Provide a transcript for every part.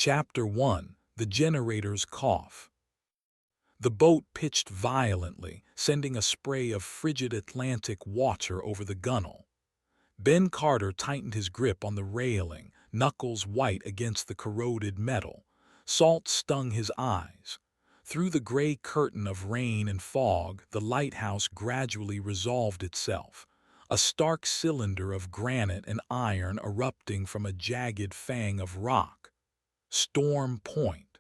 Chapter 1: The Generator's Cough. The boat pitched violently, sending a spray of frigid Atlantic water over the gunwale. Ben Carter tightened his grip on the railing, knuckles white against the corroded metal. Salt stung his eyes. Through the gray curtain of rain and fog, the lighthouse gradually resolved itself, a stark cylinder of granite and iron erupting from a jagged fang of rock. Storm Point.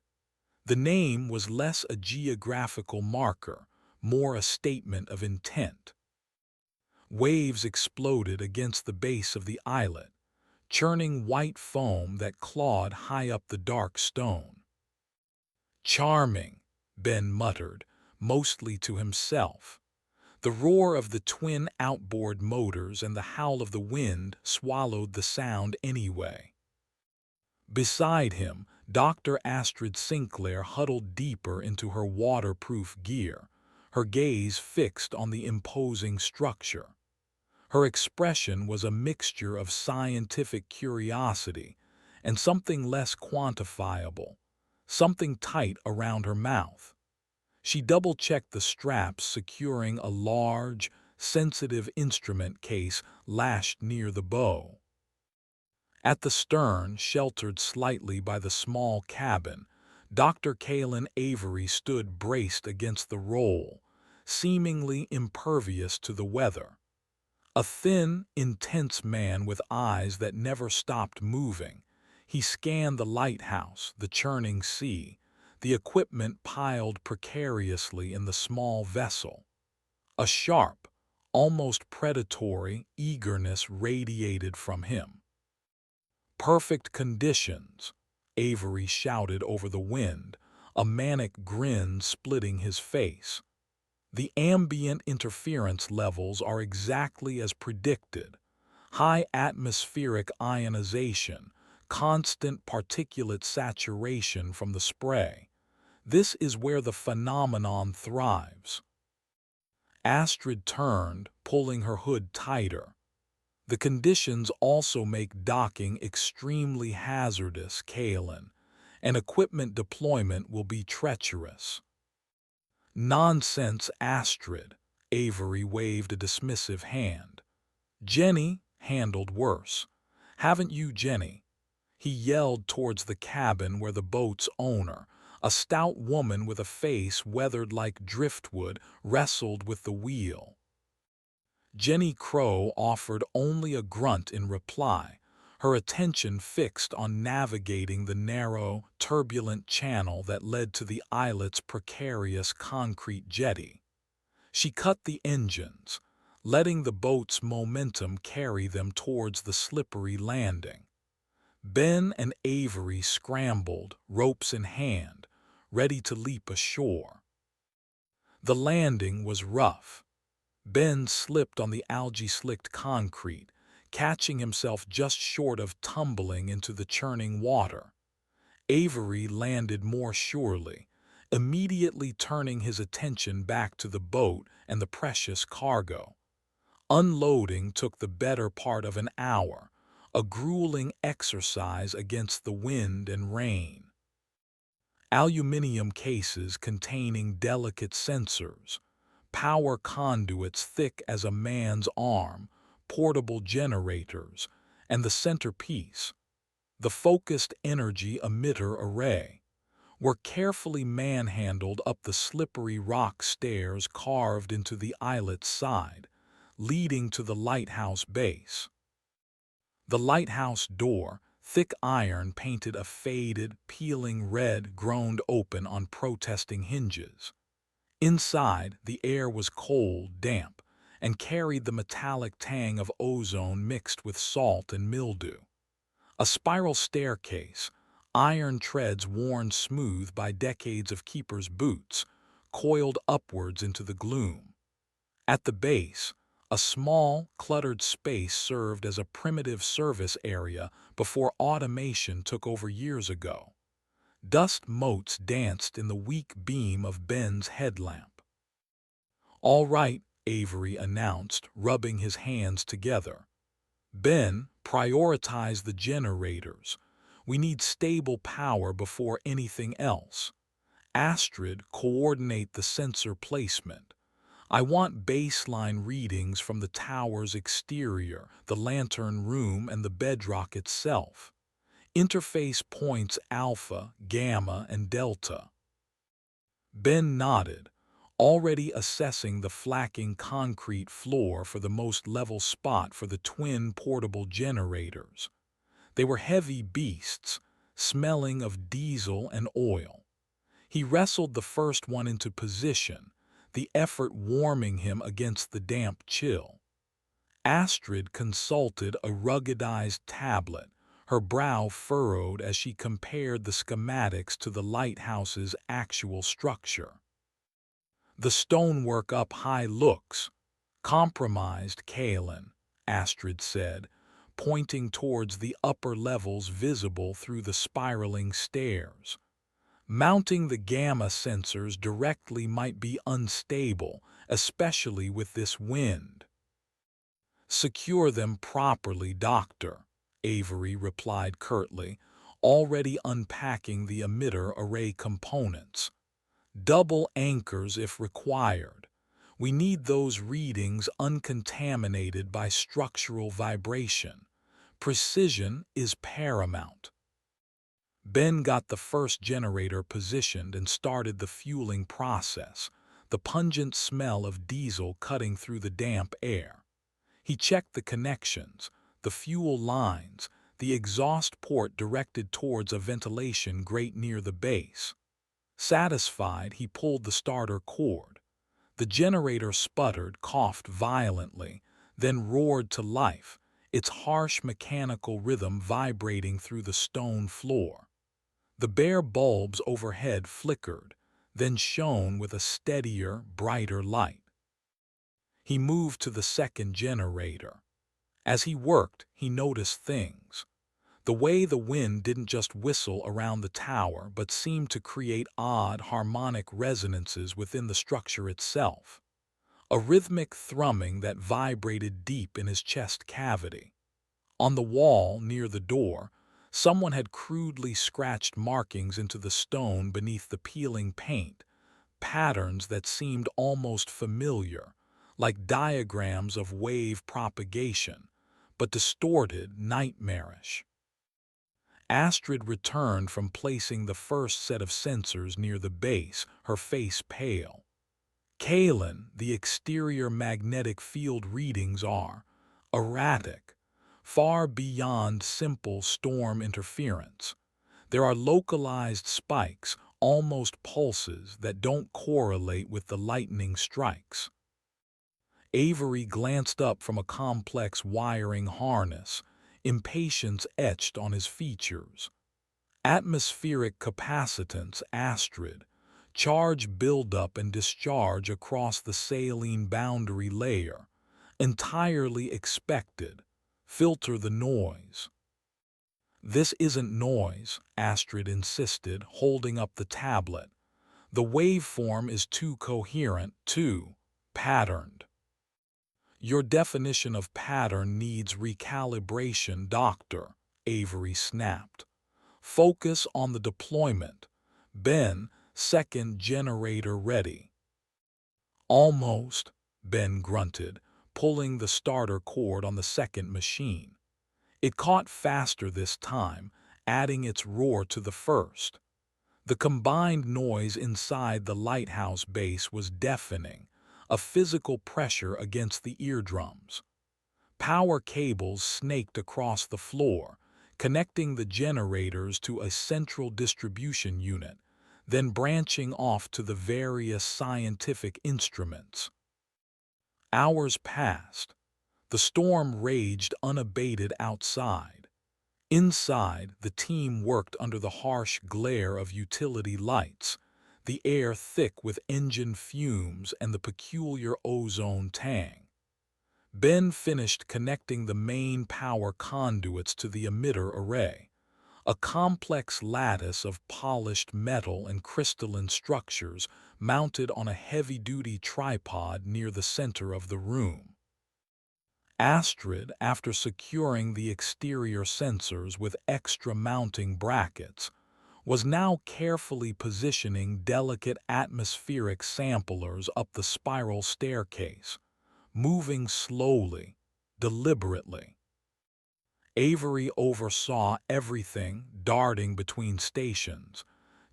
The name was less a geographical marker, more a statement of intent. Waves exploded against the base of the islet, churning white foam that clawed high up the dark stone. "Charming," Ben muttered, mostly to himself. The roar of the twin outboard motors and the howl of the wind swallowed the sound anyway. Beside him, Dr. Astrid Sinclair huddled deeper into her waterproof gear, her gaze fixed on the imposing structure. Her expression was a mixture of scientific curiosity and something less quantifiable, something tight around her mouth. She double-checked the straps securing a large, sensitive instrument case lashed near the bow. At the stern, sheltered slightly by the small cabin, Dr. Kalen Avery stood braced against the roll, seemingly impervious to the weather. A thin, intense man with eyes that never stopped moving, he scanned the lighthouse, the churning sea, the equipment piled precariously in the small vessel. A sharp, almost predatory eagerness radiated from him. "Perfect conditions," Avery shouted over the wind, a manic grin splitting his face. "The ambient interference levels are exactly as predicted. High atmospheric ionization, constant particulate saturation from the spray. This is where the phenomenon thrives." Astrid turned, pulling her hood tighter. "The conditions also make docking extremely hazardous, Kalen, and equipment deployment will be treacherous." "Nonsense, Astrid," Avery waved a dismissive hand. "Jenny handled worse. Haven't you, Jenny?" He yelled towards the cabin where the boat's owner, a stout woman with a face weathered like driftwood, wrestled with the wheel. Jenny Crow offered only a grunt in reply, her attention fixed on navigating the narrow, turbulent channel that led to the islet's precarious concrete jetty. She cut the engines, letting the boat's momentum carry them towards the slippery landing. Ben and Avery scrambled, ropes in hand, ready to leap ashore. The landing was rough. Ben slipped on the algae-slicked concrete, catching himself just short of tumbling into the churning water. Avery landed more surely, immediately turning his attention back to the boat and the precious cargo. Unloading took the better part of an hour, a grueling exercise against the wind and rain. Aluminum cases containing delicate sensors, power conduits thick as a man's arm, portable generators, and the centerpiece, the focused energy emitter array, were carefully manhandled up the slippery rock stairs carved into the islet's side, leading to the lighthouse base. The lighthouse door, thick iron painted a faded, peeling red, groaned open on protesting hinges. Inside, the air was cold, damp, and carried the metallic tang of ozone mixed with salt and mildew. A spiral staircase, iron treads worn smooth by decades of keepers' boots, coiled upwards into the gloom. At the base, a small, cluttered space served as a primitive service area before automation took over years ago. Dust motes danced in the weak beam of Ben's headlamp. "All right," Avery announced, rubbing his hands together. "Ben, prioritize the generators. We need stable power before anything else. Astrid, coordinate the sensor placement. I want baseline readings from the tower's exterior, the lantern room, and the bedrock itself. Interface points alpha, gamma, and delta. Ben nodded, already assessing the flacking concrete floor for the most level spot for the twin portable generators. They were heavy beasts, smelling of diesel and oil. He wrestled the first one into position, the effort warming him against the damp chill. Astrid consulted a ruggedized tablet, her brow furrowed as she compared the schematics to the lighthouse's actual structure. The stonework up high looks compromised, Kalen, Astrid said, pointing towards the upper levels visible through the spiraling stairs. Mounting the gamma sensors directly might be unstable, especially with this wind. Secure them properly, Doctor, Avery replied curtly, already unpacking the emitter array components. Double anchors if required. We need those readings uncontaminated by structural vibration. Precision is paramount. Ben got the first generator positioned and started the fueling process, the pungent smell of diesel cutting through the damp air. He checked the connections, the fuel lines, the exhaust port directed towards a ventilation grate near the base. Satisfied, he pulled the starter cord. The generator sputtered, coughed violently, then roared to life, its harsh mechanical rhythm vibrating through the stone floor. The bare bulbs overhead flickered, then shone with a steadier, brighter light. He moved to the second generator. As he worked, he noticed things. The way the wind didn't just whistle around the tower but seemed to create odd harmonic resonances within the structure itself. A rhythmic thrumming that vibrated deep in his chest cavity. On the wall near the door, someone had crudely scratched markings into the stone beneath the peeling paint, patterns that seemed almost familiar, like diagrams of wave propagation, but distorted, nightmarish. Astrid returned from placing the first set of sensors near the base, her face pale. Kalen, the exterior magnetic field readings are erratic, far beyond simple storm interference. There are localized spikes, almost pulses, that don't correlate with the lightning strikes. Avery glanced up from a complex wiring harness, impatience etched on his features. Atmospheric capacitance, Astrid. Charge buildup and discharge across the saline boundary layer. Entirely expected. Filter the noise. This isn't noise, Astrid insisted, holding up the tablet. The waveform is too coherent, too patterned. Your definition of pattern needs recalibration, Doctor, Avery snapped. Focus on the deployment. Ben, second generator ready. Almost, Ben grunted, pulling the starter cord on the second machine. It caught faster this time, adding its roar to the first. The combined noise inside the lighthouse base was deafening, a physical pressure against the eardrums. Power cables snaked across the floor, connecting the generators to a central distribution unit, then branching off to the various scientific instruments. Hours passed. The storm raged unabated outside. Inside, the team worked under the harsh glare of utility lights, the air thick with engine fumes and the peculiar ozone tang. Ben finished connecting the main power conduits to the emitter array, a complex lattice of polished metal and crystalline structures mounted on a heavy-duty tripod near the center of the room. Astrid, after securing the exterior sensors with extra mounting brackets, was now carefully positioning delicate atmospheric samplers up the spiral staircase, moving slowly, deliberately. Avery oversaw everything, darting between stations,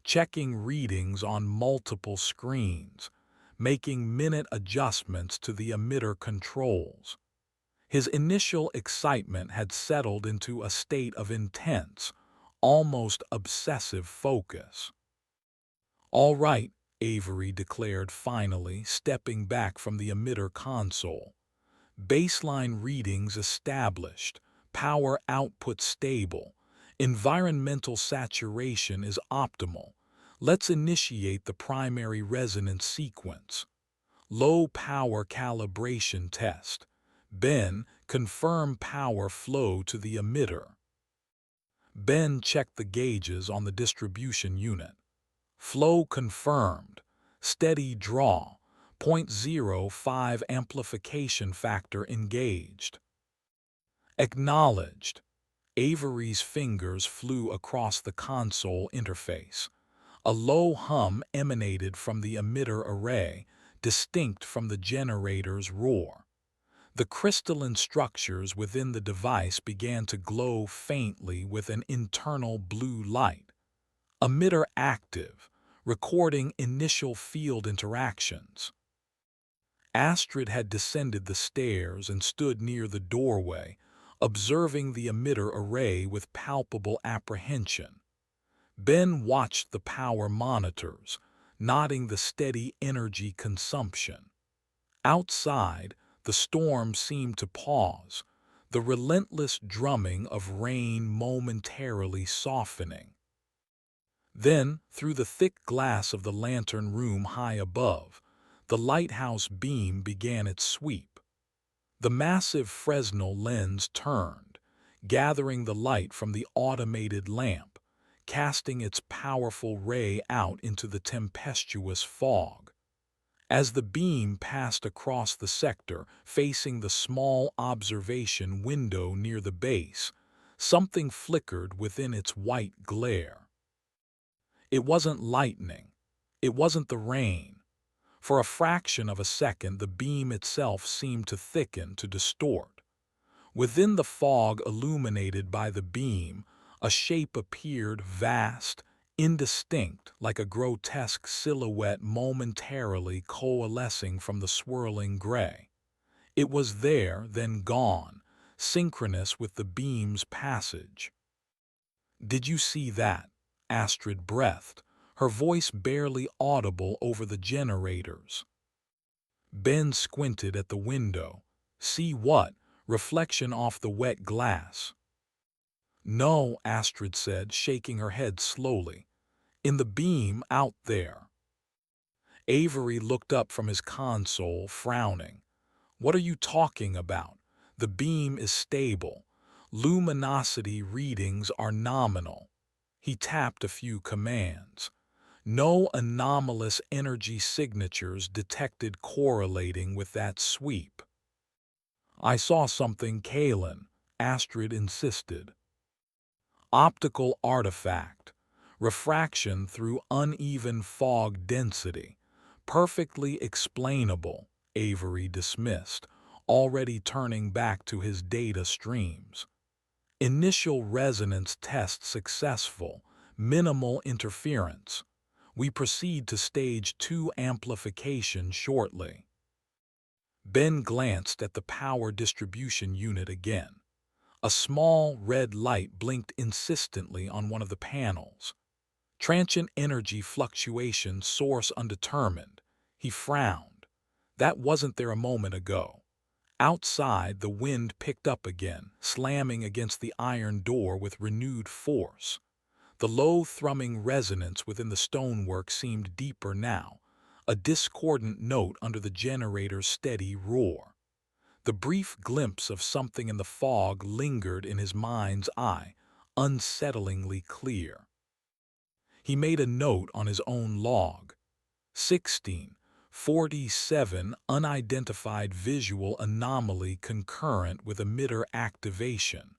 checking readings on multiple screens, making minute adjustments to the emitter controls. His initial excitement had settled into a state of intense, almost obsessive focus. "All right," Avery declared finally, stepping back from the emitter console. "Baseline readings established, power output stable, environmental saturation is optimal. Let's initiate the primary resonance sequence. Low power calibration test. Ben, confirm power flow to the emitter." Ben checked the gauges on the distribution unit. Flow confirmed. Steady draw. 0.05 amplification factor engaged. Acknowledged. Avery's fingers flew across the console interface. A low hum emanated from the emitter array, distinct from the generator's roar. The crystalline structures within the device began to glow faintly with an internal blue light. Emitter active, recording initial field interactions. Astrid had descended the stairs and stood near the doorway, observing the emitter array with palpable apprehension. Ben watched the power monitors, noting the steady energy consumption. Outside, the storm seemed to pause, the relentless drumming of rain momentarily softening. Then, through the thick glass of the lantern room high above, the lighthouse beam began its sweep. The massive Fresnel lens turned, gathering the light from the automated lamp, casting its powerful ray out into the tempestuous fog. As the beam passed across the sector, facing the small observation window near the base, something flickered within its white glare. It wasn't lightning. It wasn't the rain. For a fraction of a second, the beam itself seemed to thicken, to distort. Within the fog illuminated by the beam, a shape appeared, vast, indistinct, like a grotesque silhouette momentarily coalescing from the swirling gray. It was there, then gone, synchronous with the beam's passage. "Did you see that?" Astrid breathed, her voice barely audible over the generators. Ben squinted at the window. "See what?" "Reflection off the wet glass." "No," Astrid said, shaking her head slowly. "In the beam out there." Avery looked up from his console, frowning. "What are you talking about? The beam is stable. Luminosity readings are nominal." He tapped a few commands. No anomalous energy signatures detected correlating with that sweep. "I saw something, Kalen," Astrid insisted. "Optical artifact. Refraction through uneven fog density. Perfectly explainable," Avery dismissed, already turning back to his data streams. "Initial resonance test successful. Minimal interference. We proceed to stage 2 amplification shortly." Ben glanced at the power distribution unit again. A small red light blinked insistently on one of the panels. "Transient energy fluctuation, source undetermined." He frowned. That wasn't there a moment ago. Outside, the wind picked up again, slamming against the iron door with renewed force. The low thrumming resonance within the stonework seemed deeper now, a discordant note under the generator's steady roar. The brief glimpse of something in the fog lingered in his mind's eye, unsettlingly clear. He made a note on his own log. 16. 47 unidentified visual anomaly concurrent with emitter activation.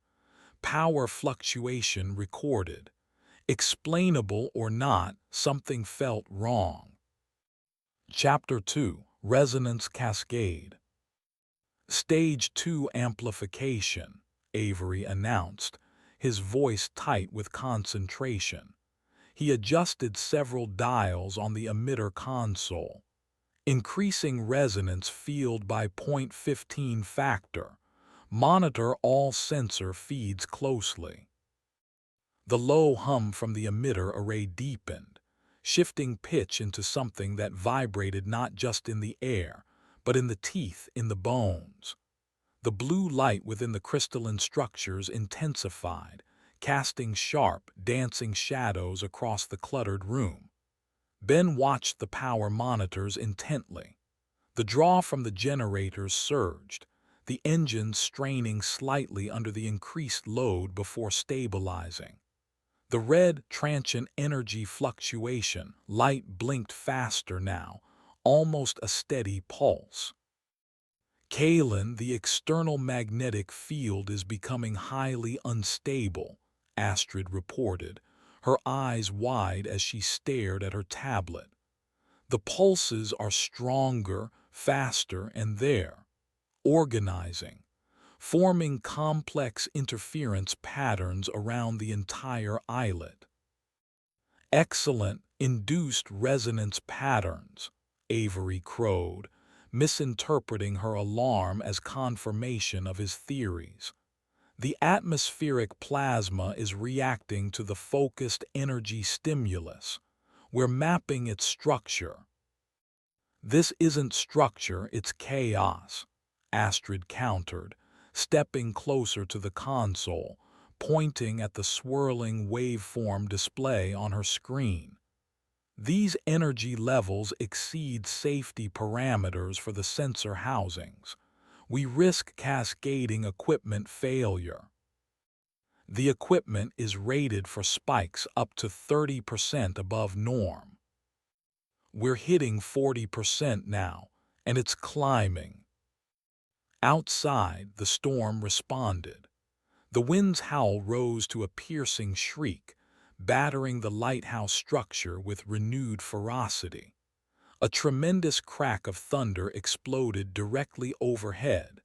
Power fluctuation recorded. Explainable or not, something felt wrong. Chapter 2. Resonance Cascade. Stage 2 amplification, Avery announced, his voice tight with concentration. He adjusted several dials on the emitter console, increasing resonance field by 0.15 factor. Monitor all sensor feeds closely. The low hum from the emitter array deepened, shifting pitch into something that vibrated not just in the air, but in the teeth, in the bones. The blue light within the crystalline structures intensified, casting sharp, dancing shadows across the cluttered room. Ben watched the power monitors intently. The draw from the generators surged, the engines straining slightly under the increased load before stabilizing. The red, transient energy fluctuation, light blinked faster now, almost a steady pulse. Kalen, the external magnetic field is becoming highly unstable, Astrid reported, her eyes wide as she stared at her tablet. The pulses are stronger, faster, and they're organizing, forming complex interference patterns around the entire islet. Excellent induced resonance patterns, Avery crowed, misinterpreting her alarm as confirmation of his theories. The atmospheric plasma is reacting to the focused energy stimulus. We're mapping its structure. This isn't structure, it's chaos, Astrid countered, stepping closer to the console, pointing at the swirling waveform display on her screen. These energy levels exceed safety parameters for the sensor housings. We risk cascading equipment failure. The equipment is rated for spikes up to 30% above norm. We're hitting 40% now, and it's climbing. Outside, the storm responded. The wind's howl rose to a piercing shriek, battering the lighthouse structure with renewed ferocity. A tremendous crack of thunder exploded directly overhead,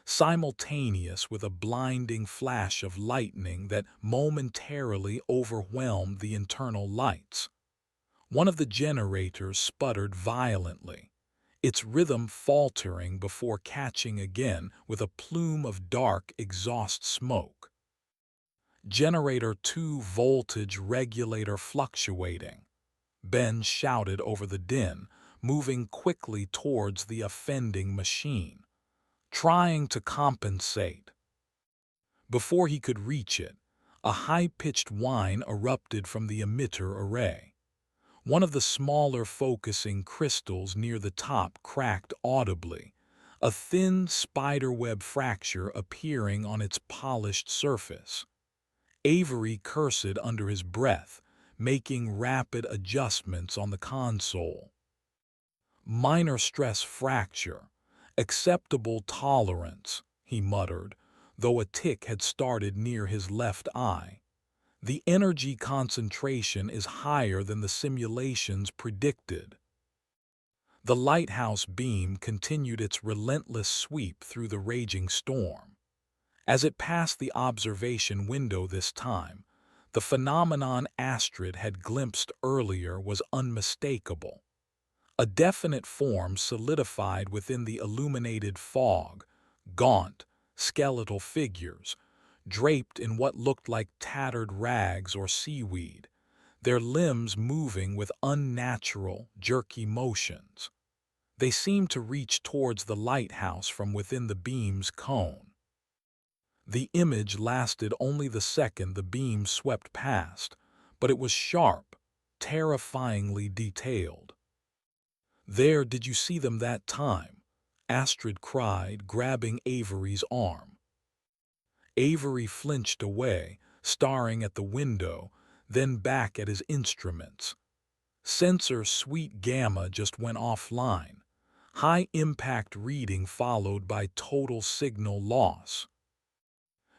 simultaneous with a blinding flash of lightning that momentarily overwhelmed the internal lights. One of the generators sputtered violently, its rhythm faltering before catching again with a plume of dark exhaust smoke. Generator 2 voltage regulator fluctuating, Ben shouted over the din, moving quickly towards the offending machine, trying to compensate. Before he could reach it, a high-pitched whine erupted from the emitter array. One of the smaller focusing crystals near the top cracked audibly, a thin spiderweb fracture appearing on its polished surface. Avery cursed under his breath, making rapid adjustments on the console. Minor stress fracture, acceptable tolerance, he muttered, though a tic had started near his left eye. The energy concentration is higher than the simulations predicted. The lighthouse beam continued its relentless sweep through the raging storm. As it passed the observation window this time, the phenomenon Astrid had glimpsed earlier was unmistakable. A definite form solidified within the illuminated fog, gaunt, skeletal figures, draped in what looked like tattered rags or seaweed, their limbs moving with unnatural, jerky motions. They seemed to reach towards the lighthouse from within the beam's cone. The image lasted only the second the beam swept past, but it was sharp, terrifyingly detailed. "There, did you see them that time?" Astrid cried, grabbing Avery's arm. Avery flinched away, staring at the window, then back at his instruments. Sensor sweet gamma just went offline. High impact reading followed by total signal loss.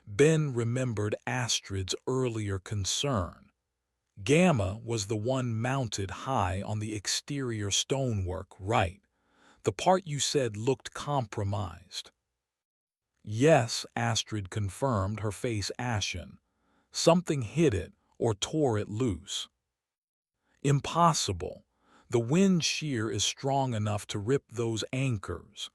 Ben remembered Astrid's earlier concern. Gamma was the one mounted high on the exterior stonework, right? The part you said looked compromised. Yes, Astrid confirmed, her face ashen. Something hit it or tore it loose. Impossible. The wind shear is strong enough to rip those anchors,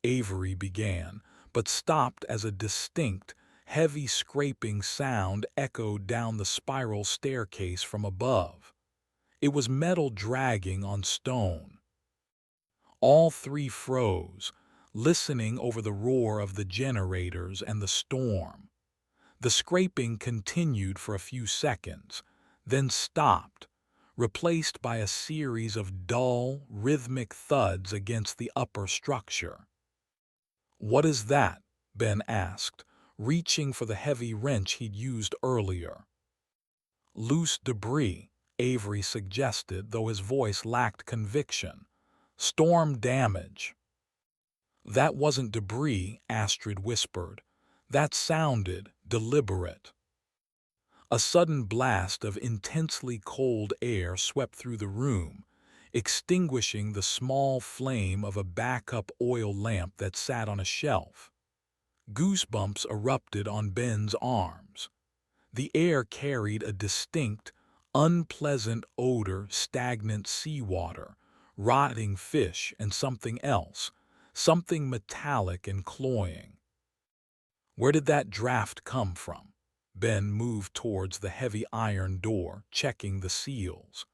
Avery began, but stopped as a distinct, heavy scraping sound echoed down the spiral staircase from above. It was metal dragging on stone. All three froze, listening over the roar of the generators and the storm. The scraping continued for a few seconds, then stopped, replaced by a series of dull, rhythmic thuds against the upper structure. "What is that?" Ben asked, reaching for the heavy wrench he'd used earlier. "Loose debris," Avery suggested, though his voice lacked conviction. "Storm damage." "That wasn't debris," Astrid whispered. "That sounded deliberate." A sudden blast of intensely cold air swept through the room, extinguishing the small flame of a backup oil lamp that sat on a shelf. Goosebumps erupted on Ben's arms. The air carried a distinct, unpleasant odor: stagnant seawater, rotting fish, and something else, something metallic and cloying. Where did that draft come from? Ben moved towards the heavy iron door, checking the seals.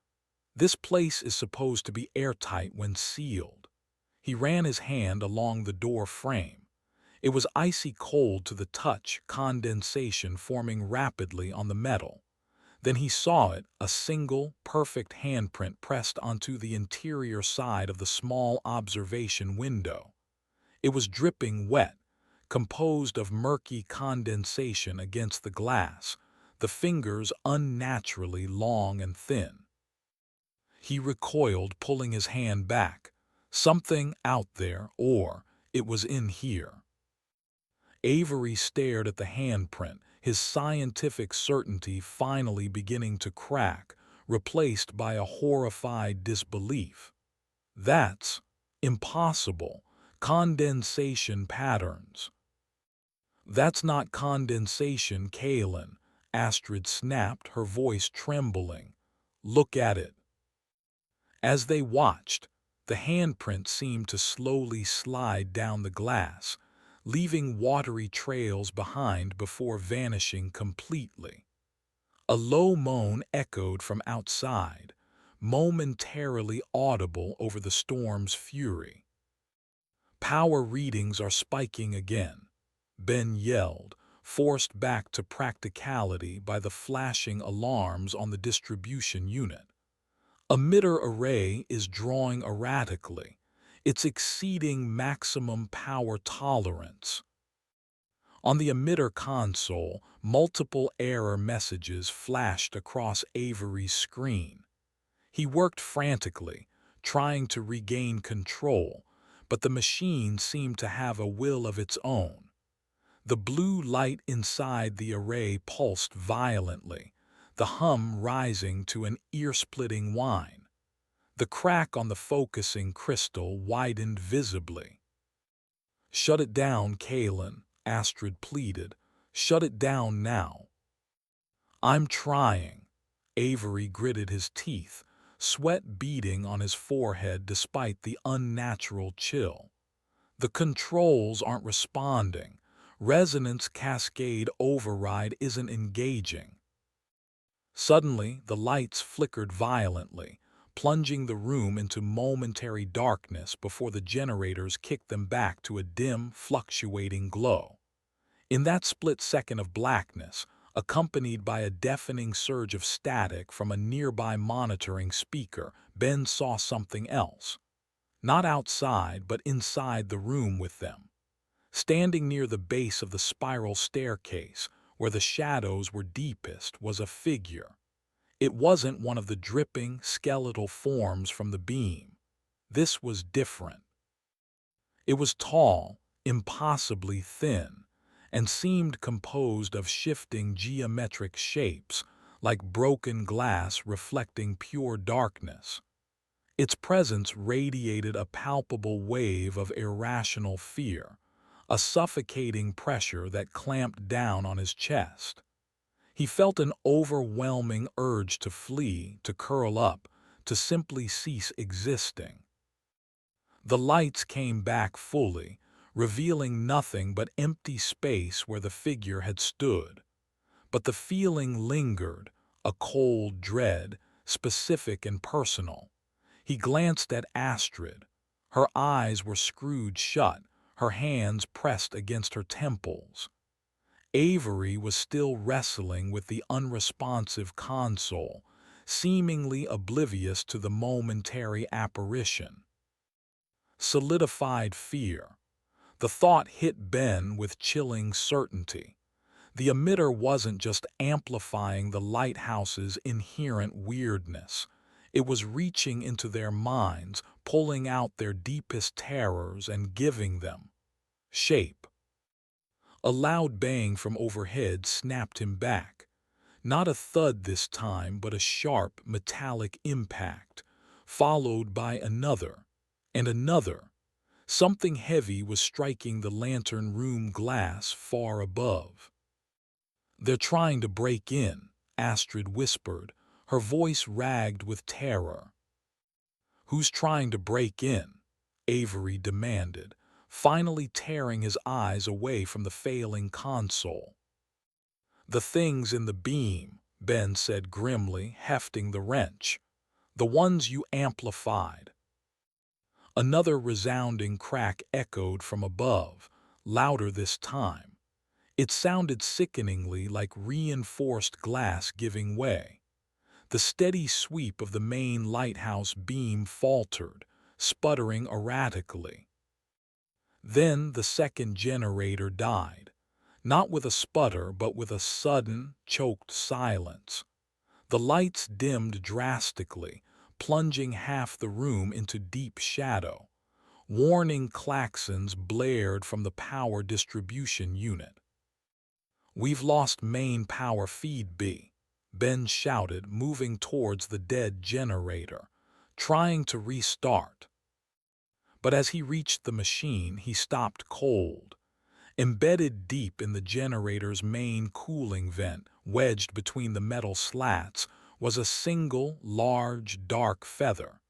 "This place is supposed to be airtight when sealed." He ran his hand along the door frame. It was icy cold to the touch, condensation forming rapidly on the metal. Then he saw it, a single, perfect handprint pressed onto the interior side of the small observation window. It was dripping wet, composed of murky condensation against the glass, the fingers unnaturally long and thin. He recoiled, pulling his hand back. Something out there, or it was in here. Avery stared at the handprint, his scientific certainty finally beginning to crack, replaced by a horrified disbelief. "That's impossible. Condensation patterns." "That's not condensation, Kalen," Astrid snapped, her voice trembling. "Look at it." As they watched, the handprint seemed to slowly slide down the glass, leaving watery trails behind before vanishing completely. A low moan echoed from outside, momentarily audible over the storm's fury. "Power readings are spiking again," Ben yelled, forced back to practicality by the flashing alarms on the distribution unit. "Emitter array is drawing erratically. It's exceeding maximum power tolerance." On the emitter console, multiple error messages flashed across Avery's screen. He worked frantically, trying to regain control, but the machine seemed to have a will of its own. The blue light inside the array pulsed violently, the hum rising to an ear-splitting whine. The crack on the focusing crystal widened visibly. "Shut it down, Kalen," Astrid pleaded. "Shut it down now." "I'm trying." Avery gritted his teeth, sweat beading on his forehead despite the unnatural chill. "The controls aren't responding. Resonance cascade override isn't engaging." Suddenly, the lights flickered violently, plunging the room into momentary darkness before the generators kicked them back to a dim, fluctuating glow. In that split second of blackness, accompanied by a deafening surge of static from a nearby monitoring speaker, Ben saw something else. Not outside, but inside the room with them. Standing near the base of the spiral staircase, where the shadows were deepest, was a figure. It wasn't one of the dripping, skeletal forms from the beam. This was different. It was tall, impossibly thin, and seemed composed of shifting geometric shapes, like broken glass reflecting pure darkness. Its presence radiated a palpable wave of irrational fear, a suffocating pressure that clamped down on his chest. He felt an overwhelming urge to flee, to curl up, to simply cease existing. The lights came back fully, revealing nothing but empty space where the figure had stood. But the feeling lingered, a cold dread, specific and personal. He glanced at Astrid. Her eyes were screwed shut, her hands pressed against her temples. Avery was still wrestling with the unresponsive console, seemingly oblivious to the momentary apparition. Solidified fear. The thought hit Ben with chilling certainty. The emitter wasn't just amplifying the lighthouse's inherent weirdness. It was reaching into their minds, pulling out their deepest terrors and giving them shape. A loud bang from overhead snapped him back. Not a thud this time, but a sharp, metallic impact, followed by another, and another. Something heavy was striking the lantern room glass far above. "They're trying to break in," Astrid whispered, her voice ragged with terror. "Who's trying to break in?" Avery demanded, finally tearing his eyes away from the failing console. "The things in the beam," Ben said grimly, hefting the wrench. "The ones you amplified." Another resounding crack echoed from above, louder this time. It sounded sickeningly like reinforced glass giving way. The steady sweep of the main lighthouse beam faltered, sputtering erratically. Then the second generator died, not with a sputter but with a sudden, choked silence. The lights dimmed drastically, plunging half the room into deep shadow. Warning klaxons blared from the power distribution unit. "We've lost main power feed B," Ben shouted, moving towards the dead generator, trying to restart. But as he reached the machine, he stopped cold. Embedded deep in the generator's main cooling vent, wedged between the metal slats, was a single, large, dark feather,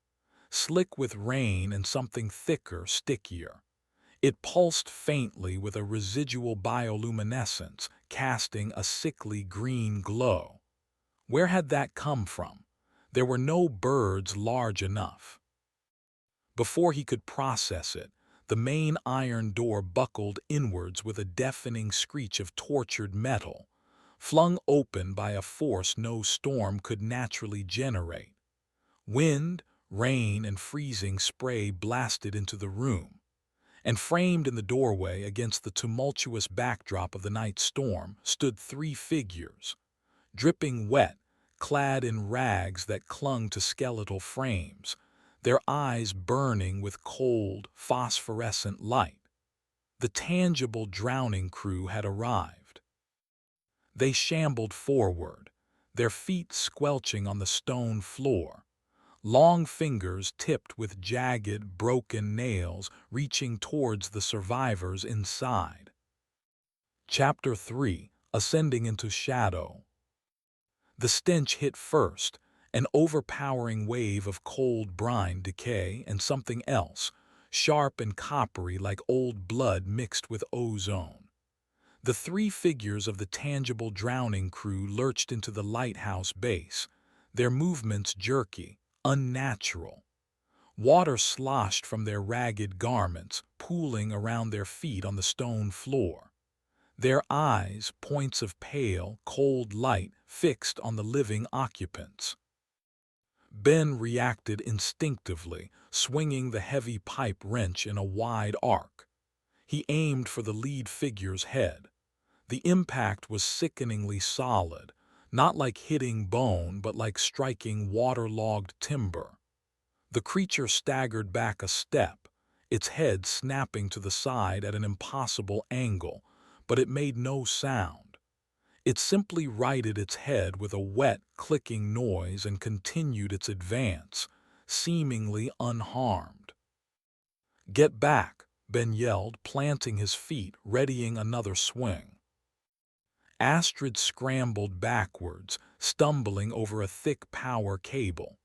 slick with rain and something thicker, stickier. It pulsed faintly with a residual bioluminescence, casting a sickly green glow. Where had that come from? There were no birds large enough. Before he could process it, the main iron door buckled inwards with a deafening screech of tortured metal, flung open by a force no storm could naturally generate. Wind, rain, and freezing spray blasted into the room, and framed in the doorway against the tumultuous backdrop of the night storm stood three figures, dripping wet, clad in rags that clung to skeletal frames, their eyes burning with cold, phosphorescent light. The tangible drowning crew had arrived. They shambled forward, their feet squelching on the stone floor, long fingers tipped with jagged, broken nails reaching towards the survivors inside. Chapter 3: Ascending into Shadow. The stench hit first, an overpowering wave of cold brine decay and something else, sharp and coppery like old blood mixed with ozone. The three figures of the tangible drowning crew lurched into the lighthouse base, their movements jerky, unnatural. Water sloshed from their ragged garments, pooling around their feet on the stone floor. Their eyes, points of pale, cold light, fixed on the living occupants. Ben reacted instinctively, swinging the heavy pipe wrench in a wide arc. He aimed for the lead figure's head. The impact was sickeningly solid, not like hitting bone, but like striking waterlogged timber. The creature staggered back a step, its head snapping to the side at an impossible angle, but it made no sound. It simply righted its head with a wet, clicking noise and continued its advance, seemingly unharmed. "Get back," Ben yelled, planting his feet, readying another swing. Astrid scrambled backwards, stumbling over a thick power cable.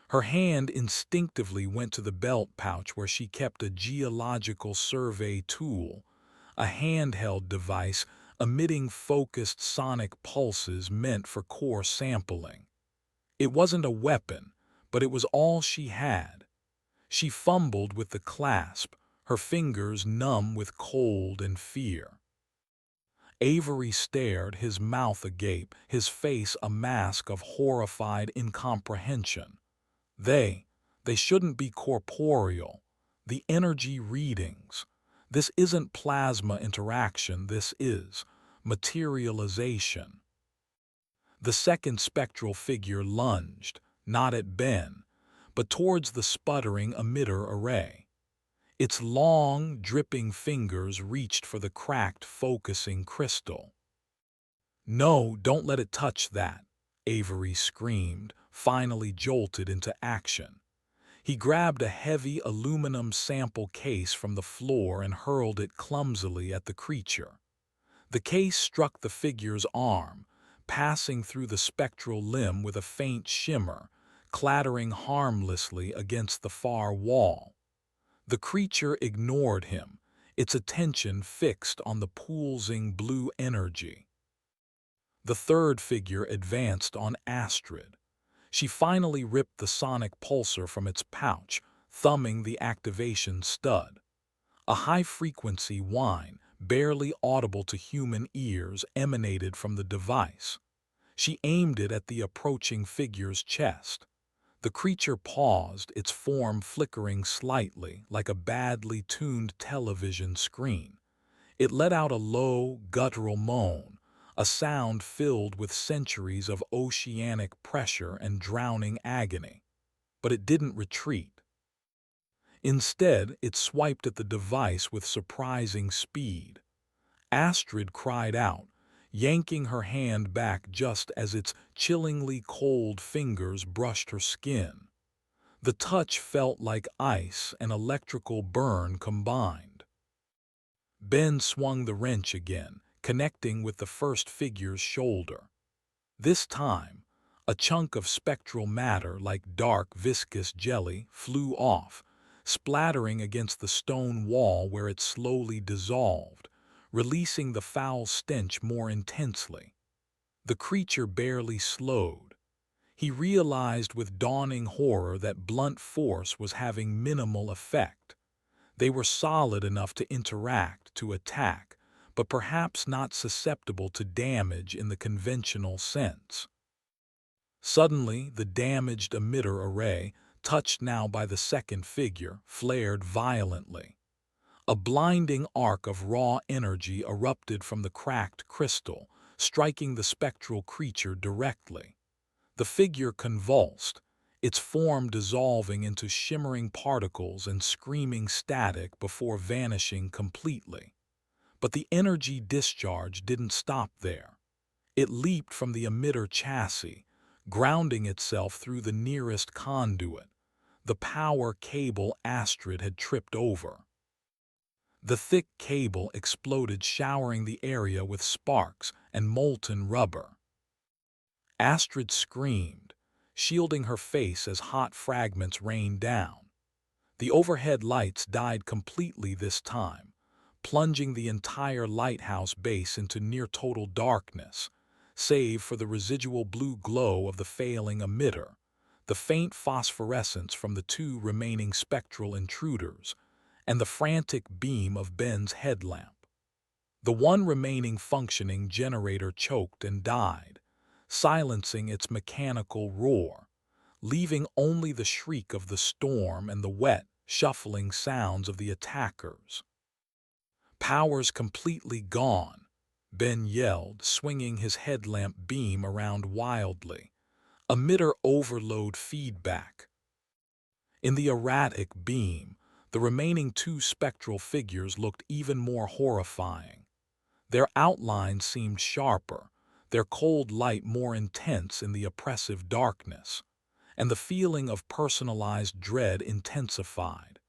Her hand instinctively went to the belt pouch where she kept a geological survey tool, a handheld device emitting focused sonic pulses meant for core sampling. It wasn't a weapon, but it was all she had. She fumbled with the clasp, her fingers numb with cold and fear. Avery stared, his mouth agape, his face a mask of horrified incomprehension. They shouldn't be corporeal. The energy readings. This isn't plasma interaction, this is materialization. The second spectral figure lunged, not at Ben, but towards the sputtering emitter array. Its long, dripping fingers reached for the cracked focusing crystal. "No, don't let it touch that," Avery screamed, finally jolted into action. He grabbed a heavy aluminum sample case from the floor and hurled it clumsily at the creature. The case struck the figure's arm, passing through the spectral limb with a faint shimmer, clattering harmlessly against the far wall. The creature ignored him, its attention fixed on the pulsing blue energy. The third figure advanced on Astrid. She finally ripped the sonic pulsar from its pouch, thumbing the activation stud. A high-frequency whine, barely audible to human ears, emanated from the device. She aimed it at the approaching figure's chest. The creature paused, its form flickering slightly, like a badly tuned television screen. It let out a low, guttural moan, a sound filled with centuries of oceanic pressure and drowning agony. But it didn't retreat. Instead, it swiped at the device with surprising speed. Astrid cried out, yanking her hand back just as its chillingly cold fingers brushed her skin. The touch felt like ice and electrical burn combined. Ben swung the wrench again, connecting with the first figure's shoulder. This time, a chunk of spectral matter like dark, viscous jelly flew off, splattering against the stone wall where it slowly dissolved, releasing the foul stench more intensely. The creature barely slowed. He realized with dawning horror that blunt force was having minimal effect. They were solid enough to interact, to attack, but perhaps not susceptible to damage in the conventional sense. Suddenly, the damaged emitter array, touched now by the second figure, flared violently. A blinding arc of raw energy erupted from the cracked crystal, striking the spectral creature directly. The figure convulsed, its form dissolving into shimmering particles and screaming static before vanishing completely. But the energy discharge didn't stop there. It leaped from the emitter chassis, grounding itself through the nearest conduit, the power cable Astrid had tripped over. The thick cable exploded, showering the area with sparks and molten rubber. Astrid screamed, shielding her face as hot fragments rained down. The overhead lights died completely this time, plunging the entire lighthouse base into near-total darkness, save for the residual blue glow of the failing emitter, the faint phosphorescence from the two remaining spectral intruders, and the frantic beam of Ben's headlamp. The one remaining functioning generator choked and died, silencing its mechanical roar, leaving only the shriek of the storm and the wet, shuffling sounds of the attackers. Powers completely gone, Ben yelled, swinging his headlamp beam around wildly. Emitter overload feedback. In the erratic beam, the remaining two spectral figures looked even more horrifying. Their outlines seemed sharper, their cold light more intense in the oppressive darkness, and the feeling of personalized dread intensified.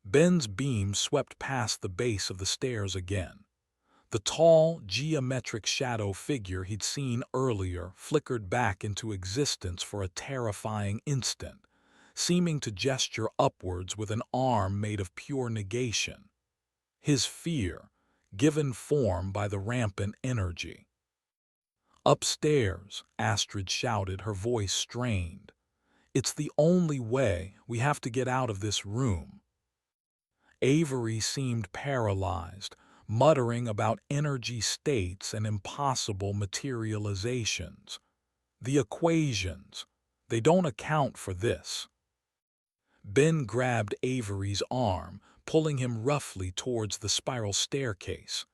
Ben's beam swept past the base of the stairs again. The tall, geometric shadow figure he'd seen earlier flickered back into existence for a terrifying instant, seeming to gesture upwards with an arm made of pure negation. His fear, given form by the rampant energy. "Upstairs," Astrid shouted, her voice strained. "It's the only way. We have to get out of this room." Avery seemed paralyzed, muttering about energy states and impossible materializations. The equations, they don't account for this. Ben grabbed Avery's arm, pulling him roughly towards the spiral staircase.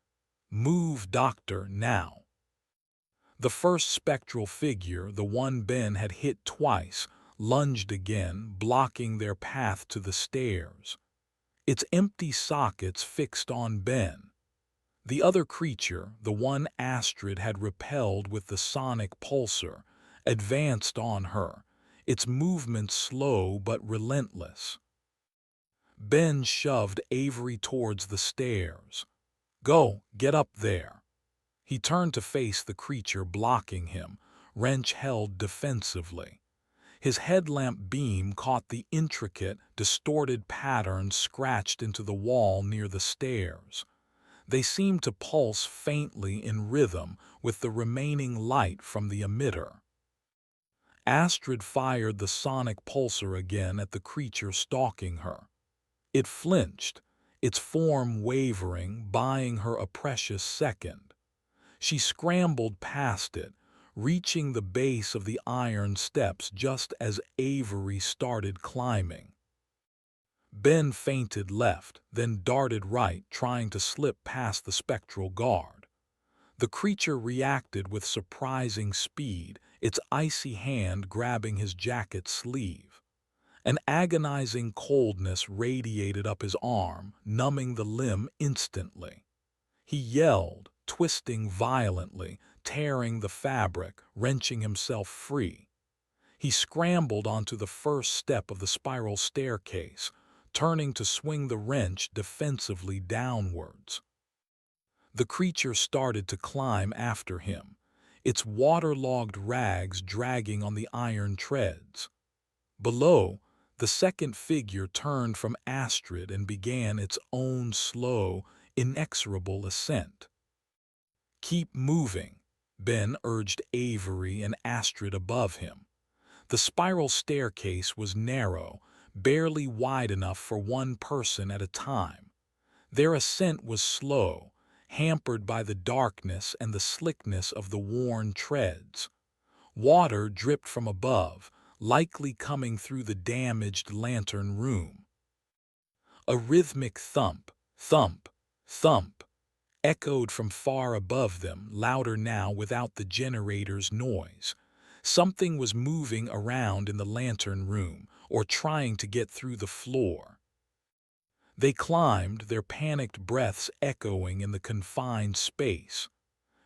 "Move, Doctor, now." The first spectral figure, the one Ben had hit twice, lunged again, blocking their path to the stairs. Its empty sockets fixed on Ben. The other creature, the one Astrid had repelled with the sonic pulsar, advanced on her, its movement slow but relentless. Ben shoved Avery towards the stairs. "Go, get up there." He turned to face the creature blocking him, wrench held defensively. His headlamp beam caught the intricate, distorted patterns scratched into the wall near the stairs. They seemed to pulse faintly in rhythm with the remaining light from the emitter. Astrid fired the sonic pulsar again at the creature stalking her. It flinched, its form wavering, buying her a precious second. She scrambled past it, reaching the base of the iron steps just as Avery started climbing. Ben feinted left, then darted right, trying to slip past the spectral guard. The creature reacted with surprising speed, its icy hand grabbing his jacket sleeve. An agonizing coldness radiated up his arm, numbing the limb instantly. He yelled, twisting violently, tearing the fabric, wrenching himself free. He scrambled onto the first step of the spiral staircase, turning to swing the wrench defensively downwards. The creature started to climb after him, its waterlogged rags dragging on the iron treads. Below, the second figure turned from Astrid and began its own slow, inexorable ascent. "Keep moving," Ben urged Avery and Astrid above him. The spiral staircase was narrow, barely wide enough for one person at a time. Their ascent was slow, hampered by the darkness and the slickness of the worn treads. Water dripped from above, likely coming through the damaged lantern room. A rhythmic thump, thump, thump, echoed from far above them, louder now without the generator's noise. Something was moving around in the lantern room, or trying to get through the floor. They climbed, their panicked breaths echoing in the confined space.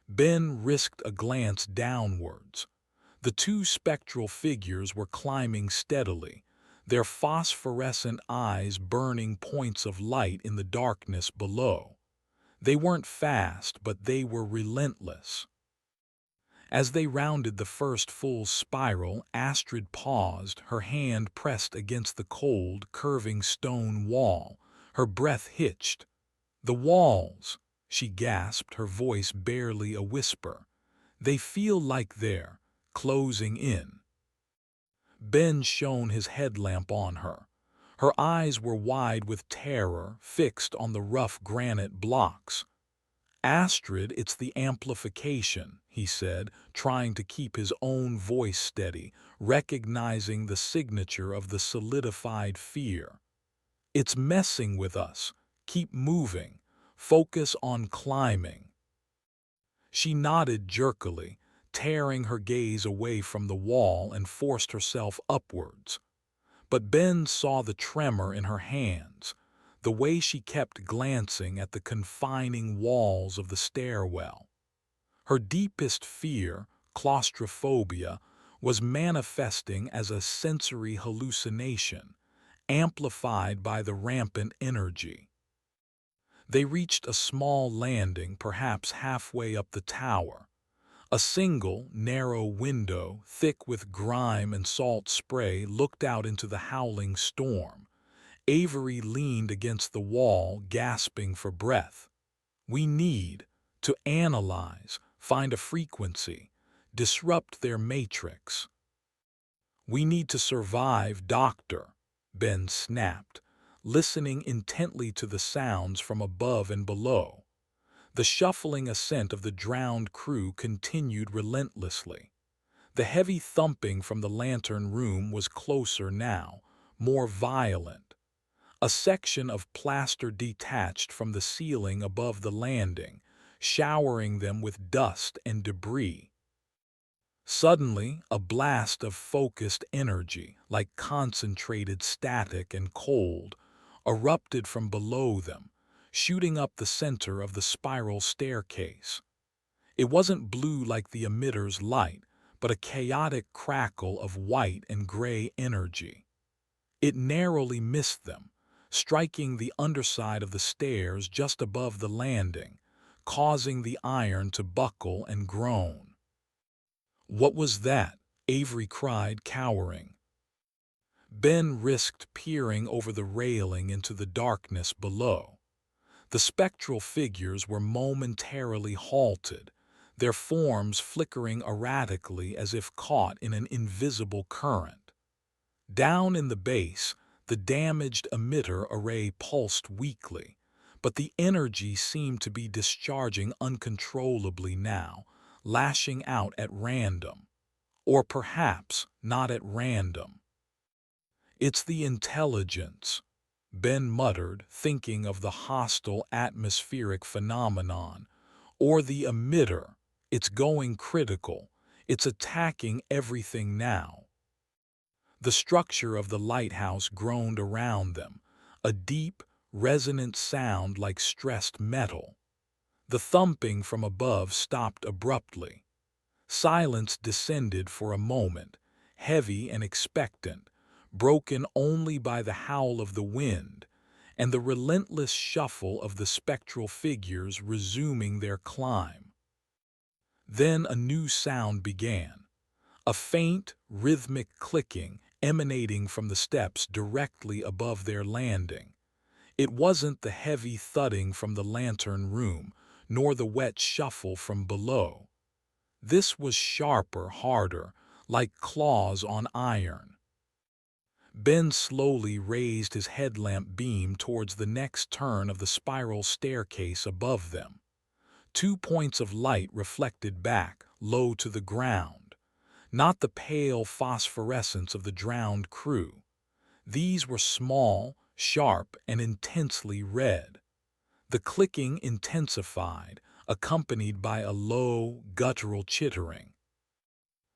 Ben risked a glance downwards. The two spectral figures were climbing steadily, their phosphorescent eyes burning points of light in the darkness below. They weren't fast, but they were relentless. As they rounded the first full spiral, Astrid paused, her hand pressed against the cold, curving stone wall. Her breath hitched. "The walls," she gasped, her voice barely a whisper. "They feel like they're closing in." Ben shone his headlamp on her. Her eyes were wide with terror, fixed on the rough granite blocks. "Astrid, it's the amplification," he said, trying to keep his own voice steady, recognizing the signature of the solidified fear. "It's messing with us. Keep moving. Focus on climbing." She nodded jerkily, tearing her gaze away from the wall and forced herself upwards. But Ben saw the tremor in her hands, the way she kept glancing at the confining walls of the stairwell. Her deepest fear, claustrophobia, was manifesting as a sensory hallucination, amplified by the rampant energy. They reached a small landing, perhaps halfway up the tower. A single, narrow window, thick with grime and salt spray, looked out into the howling storm. Avery leaned against the wall, gasping for breath. "We need to analyze, find a frequency, disrupt their matrix." "We need to survive, Doctor," Ben snapped, listening intently to the sounds from above and below. The shuffling ascent of the drowned crew continued relentlessly. The heavy thumping from the lantern room was closer now, more violent. A section of plaster detached from the ceiling above the landing, showering them with dust and debris. Suddenly, a blast of focused energy, like concentrated static and cold, erupted from below them, shooting up the center of the spiral staircase. It wasn't blue like the emitter's light, but a chaotic crackle of white and gray energy. It narrowly missed them, striking the underside of the stairs just above the landing, causing the iron to buckle and groan. "What was that?" Avery cried, cowering. Ben risked peering over the railing into the darkness below. The spectral figures were momentarily halted, their forms flickering erratically as if caught in an invisible current. Down in the base, the damaged emitter array pulsed weakly, but the energy seemed to be discharging uncontrollably now, lashing out at random. Or perhaps not at random. "It's the intelligence," Ben muttered, thinking of the hostile atmospheric phenomenon. "Or the emitter. It's going critical. It's attacking everything now." The structure of the lighthouse groaned around them, a deep, resonant sound like stressed metal. The thumping from above stopped abruptly. Silence descended for a moment, heavy and expectant, broken only by the howl of the wind and the relentless shuffle of the spectral figures resuming their climb. Then a new sound began, a faint, rhythmic clicking emanating from the steps directly above their landing. It wasn't the heavy thudding from the lantern room, nor the wet shuffle from below. This was sharper, harder, like claws on iron. Ben slowly raised his headlamp beam towards the next turn of the spiral staircase above them. 2 points of light reflected back, low to the ground. Not the pale phosphorescence of the drowned crew. These were small, sharp, and intensely red. The clicking intensified, accompanied by a low, guttural chittering.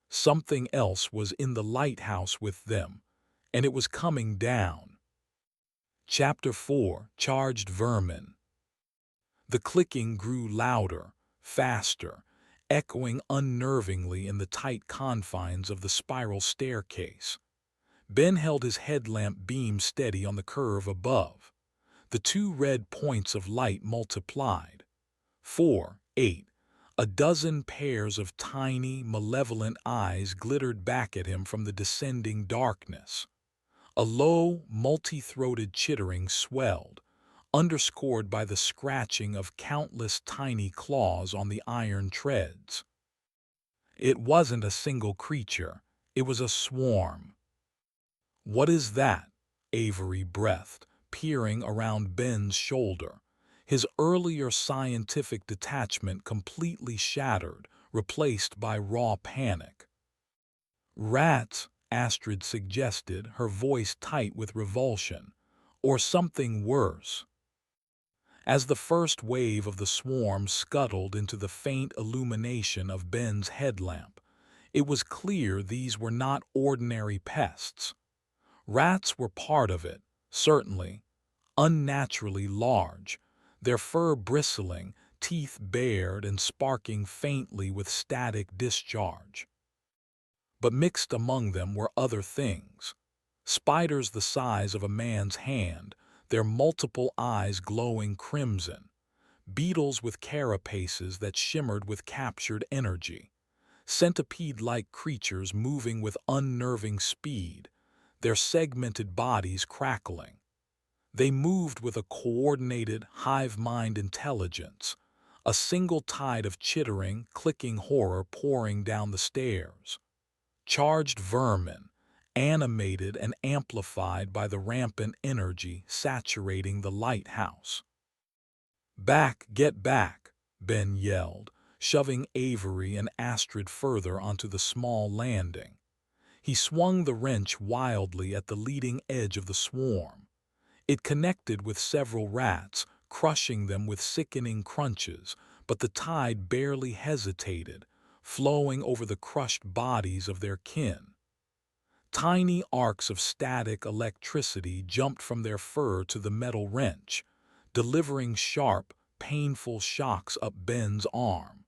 Something else was in the lighthouse with them, and it was coming down. Chapter 4: Charged Vermin. The clicking grew louder, faster, echoing unnervingly in the tight confines of the spiral staircase. Ben held his headlamp beam steady on the curve above. The 2 red points of light multiplied. 4, 8. A dozen pairs of tiny, malevolent eyes glittered back at him from the descending darkness. A low, multi-throated chittering swelled, underscored by the scratching of countless tiny claws on the iron treads. It wasn't a single creature, it was a swarm. "What is that?" Avery breathed, peering around Ben's shoulder. His earlier scientific detachment completely shattered, replaced by raw panic. "Rats," Astrid suggested, her voice tight with revulsion. "Or something worse." As the first wave of the swarm scuttled into the faint illumination of Ben's headlamp, it was clear these were not ordinary pests. Rats were part of it, certainly, unnaturally large, their fur bristling, teeth bared and sparking faintly with static discharge. But mixed among them were other things. Spiders the size of a man's hand, their multiple eyes glowing crimson. Beetles with carapaces that shimmered with captured energy. Centipede-like creatures moving with unnerving speed, their segmented bodies crackling. They moved with a coordinated, hive-mind intelligence, a single tide of chittering, clicking horror pouring down the stairs. Charged vermin, animated and amplified by the rampant energy saturating the lighthouse. "Back, get back," Ben yelled, shoving Avery and Astrid further onto the small landing. He swung the wrench wildly at the leading edge of the swarm. It connected with several rats, crushing them with sickening crunches, but the tide barely hesitated, flowing over the crushed bodies of their kin. Tiny arcs of static electricity jumped from their fur to the metal wrench, delivering sharp, painful shocks up Ben's arm.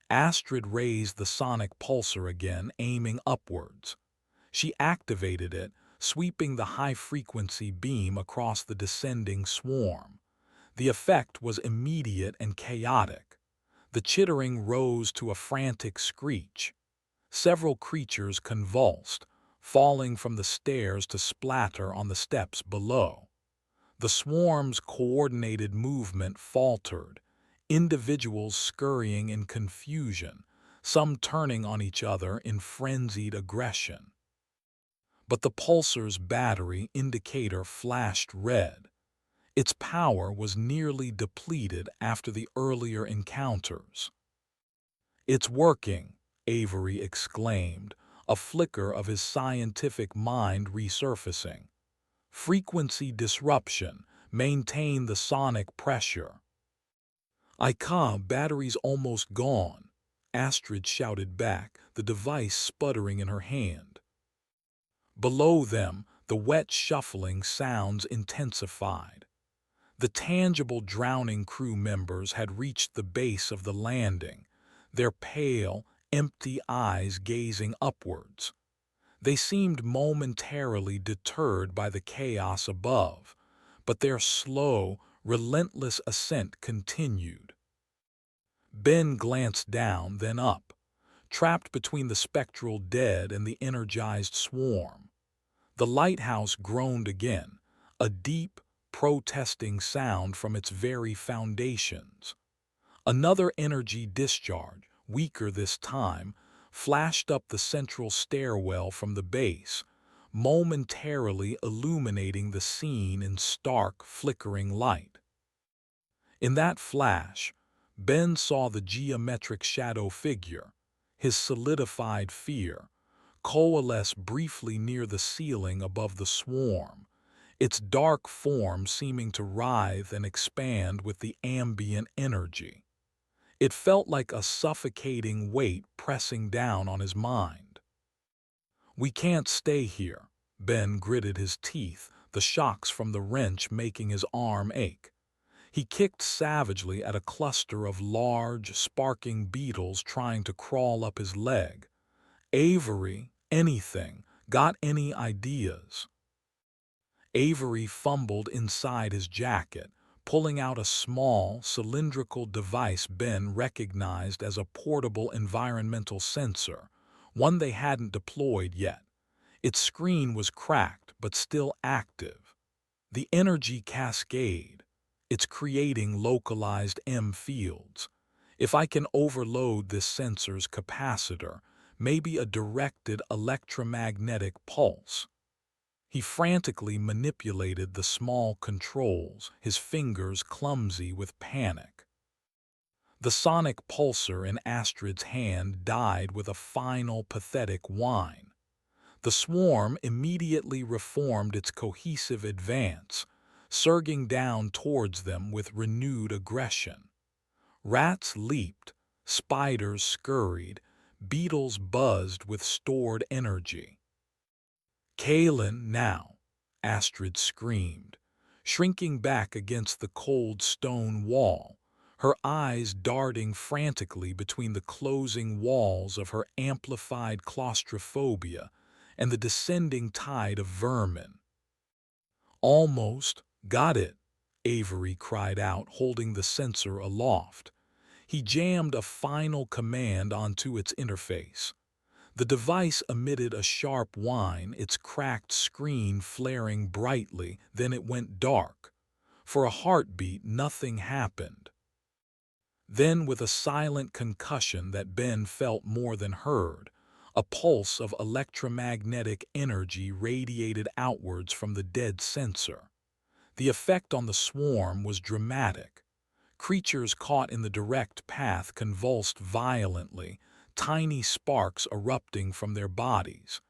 Astrid raised the sonic pulsar again, aiming upwards. She activated it, sweeping the high-frequency beam across the descending swarm. The effect was immediate and chaotic. The chittering rose to a frantic screech. Several creatures convulsed, falling from the stairs to splatter on the steps below. The swarm's coordinated movement faltered, individuals scurrying in confusion, some turning on each other in frenzied aggression. But the pulsar's battery indicator flashed red. Its power was nearly depleted after the earlier encounters. "It's working," Avery exclaimed, a flicker of his scientific mind resurfacing. "Frequency disruption. Maintain the sonic pressure." Battery's almost gone," Astrid shouted back, the device sputtering in her hand. Below them, the wet shuffling sounds intensified. The tangible drowning crew members had reached the base of the landing, their pale, empty eyes gazing upwards. They seemed momentarily deterred by the chaos above, but their slow, relentless ascent continued. Ben glanced down, then up, trapped between the spectral dead and the energized swarm. The lighthouse groaned again, a deep, protesting sound from its very foundations. Another energy discharge, weaker this time, flashed up the central stairwell from the base, momentarily illuminating the scene in stark, flickering light. In that flash, Ben saw the geometric shadow figure, his solidified fear, coalesce briefly near the ceiling above the swarm, its dark form seeming to writhe and expand with the ambient energy. It felt like a suffocating weight pressing down on his mind. "We can't stay here," Ben gritted his teeth, the shocks from the wrench making his arm ache. He kicked savagely at a cluster of large, sparking beetles trying to crawl up his leg. "Avery, anything, got any ideas?" Avery fumbled inside his jacket, pulling out a small, cylindrical device Ben recognized as a portable environmental sensor, one they hadn't deployed yet. Its screen was cracked but still active. The energy cascade. It's creating localized M fields. If I can overload this sensor's capacitor, maybe a directed electromagnetic pulse. He frantically manipulated the small controls, his fingers clumsy with panic. The sonic pulsar in Astrid's hand died with a final, pathetic whine. The swarm immediately reformed its cohesive advance, surging down towards them with renewed aggression. Rats leaped, spiders scurried, beetles buzzed with stored energy. "Kalen, now!" Astrid screamed, shrinking back against the cold stone wall, her eyes darting frantically between the closing walls of her amplified claustrophobia and the descending tide of vermin. "Almost got it," Avery cried out, holding the sensor aloft. He jammed a final command onto its interface. The device emitted a sharp whine, its cracked screen flaring brightly, then it went dark. For a heartbeat, nothing happened. Then, with a silent concussion that Ben felt more than heard, a pulse of electromagnetic energy radiated outwards from the dead sensor. The effect on the swarm was dramatic. Creatures caught in the direct path convulsed violently, tiny sparks erupting from their bodies.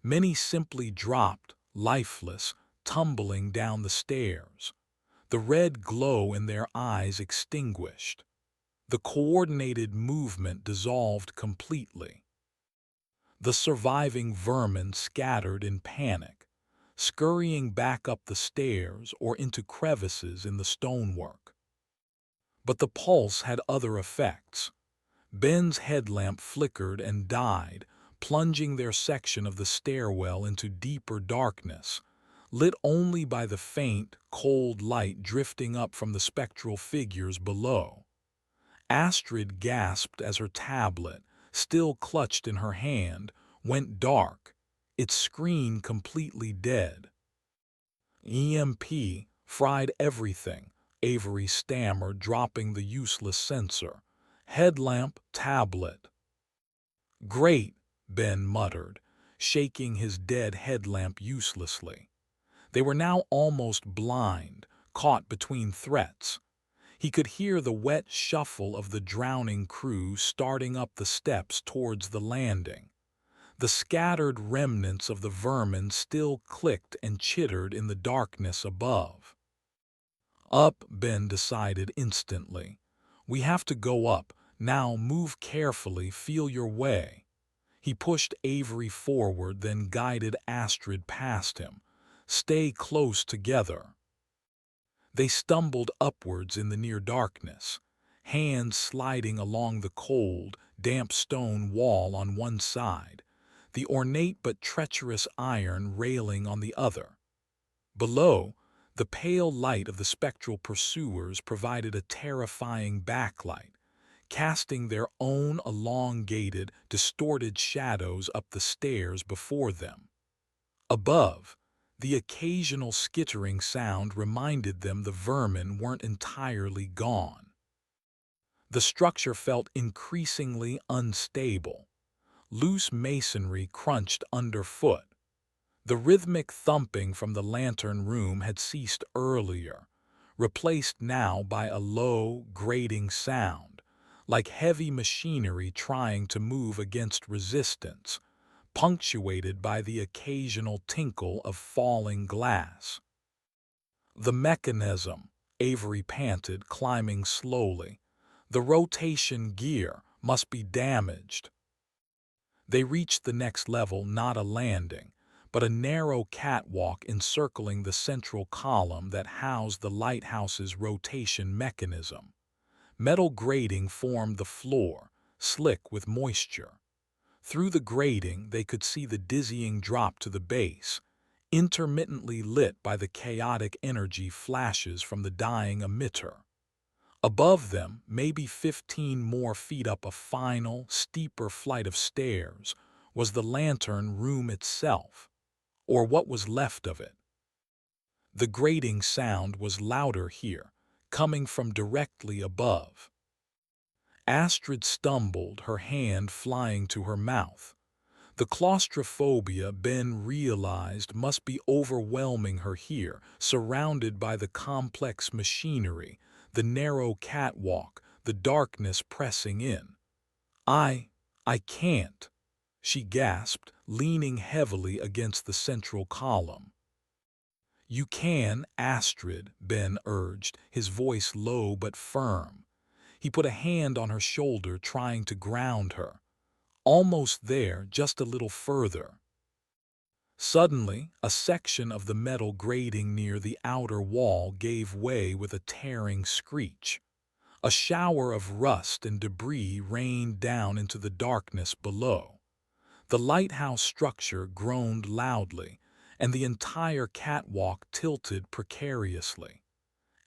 Many simply dropped, lifeless, tumbling down the stairs. The red glow in their eyes extinguished. The coordinated movement dissolved completely. The surviving vermin scattered in panic, scurrying back up the stairs or into crevices in the stonework. But the pulse had other effects. Ben's headlamp flickered and died, plunging their section of the stairwell into deeper darkness, lit only by the faint, cold light drifting up from the spectral figures below. Astrid gasped as her tablet, still clutched in her hand, went dark, its screen completely dead. "EMP fried everything," Avery stammered, dropping the useless sensor. "Headlamp, tablet." "Great," Ben muttered, shaking his dead headlamp uselessly. They were now almost blind, caught between threats. He could hear the wet shuffle of the drowning crew starting up the steps towards the landing. The scattered remnants of the vermin still clicked and chittered in the darkness above. "Up," Ben decided instantly. "We have to go up. Now move carefully, feel your way." He pushed Avery forward, then guided Astrid past him. "Stay close together." They stumbled upwards in the near darkness, hands sliding along the cold, damp stone wall on one side, the ornate but treacherous iron railing on the other. Below, the pale light of the spectral pursuers provided a terrifying backlight, casting their own elongated, distorted shadows up the stairs before them. Above, the occasional skittering sound reminded them the vermin weren't entirely gone. The structure felt increasingly unstable. Loose masonry crunched underfoot. The rhythmic thumping from the lantern room had ceased earlier, replaced now by a low, grating sound, like heavy machinery trying to move against resistance, punctuated by the occasional tinkle of falling glass. "The mechanism," Avery panted, climbing slowly. "The rotation gear must be damaged." They reached the next level, not a landing, but a narrow catwalk encircling the central column that housed the lighthouse's rotation mechanism. Metal grating formed the floor, slick with moisture. Through the grating, they could see the dizzying drop to the base, intermittently lit by the chaotic energy flashes from the dying emitter. Above them, maybe 15 more feet up a final, steeper flight of stairs, was the lantern room itself, or what was left of it. The grating sound was louder here, coming from directly above. Astrid stumbled, her hand flying to her mouth. The claustrophobia Ben realized must be overwhelming her here, surrounded by the complex machinery, the narrow catwalk, the darkness pressing in. I can't," she gasped, leaning heavily against the central column. "You can, Astrid," Ben urged, his voice low but firm. He put a hand on her shoulder, trying to ground her. "Almost there, just a little further." Suddenly, a section of the metal grating near the outer wall gave way with a tearing screech. A shower of rust and debris rained down into the darkness below. The lighthouse structure groaned loudly, and the entire catwalk tilted precariously.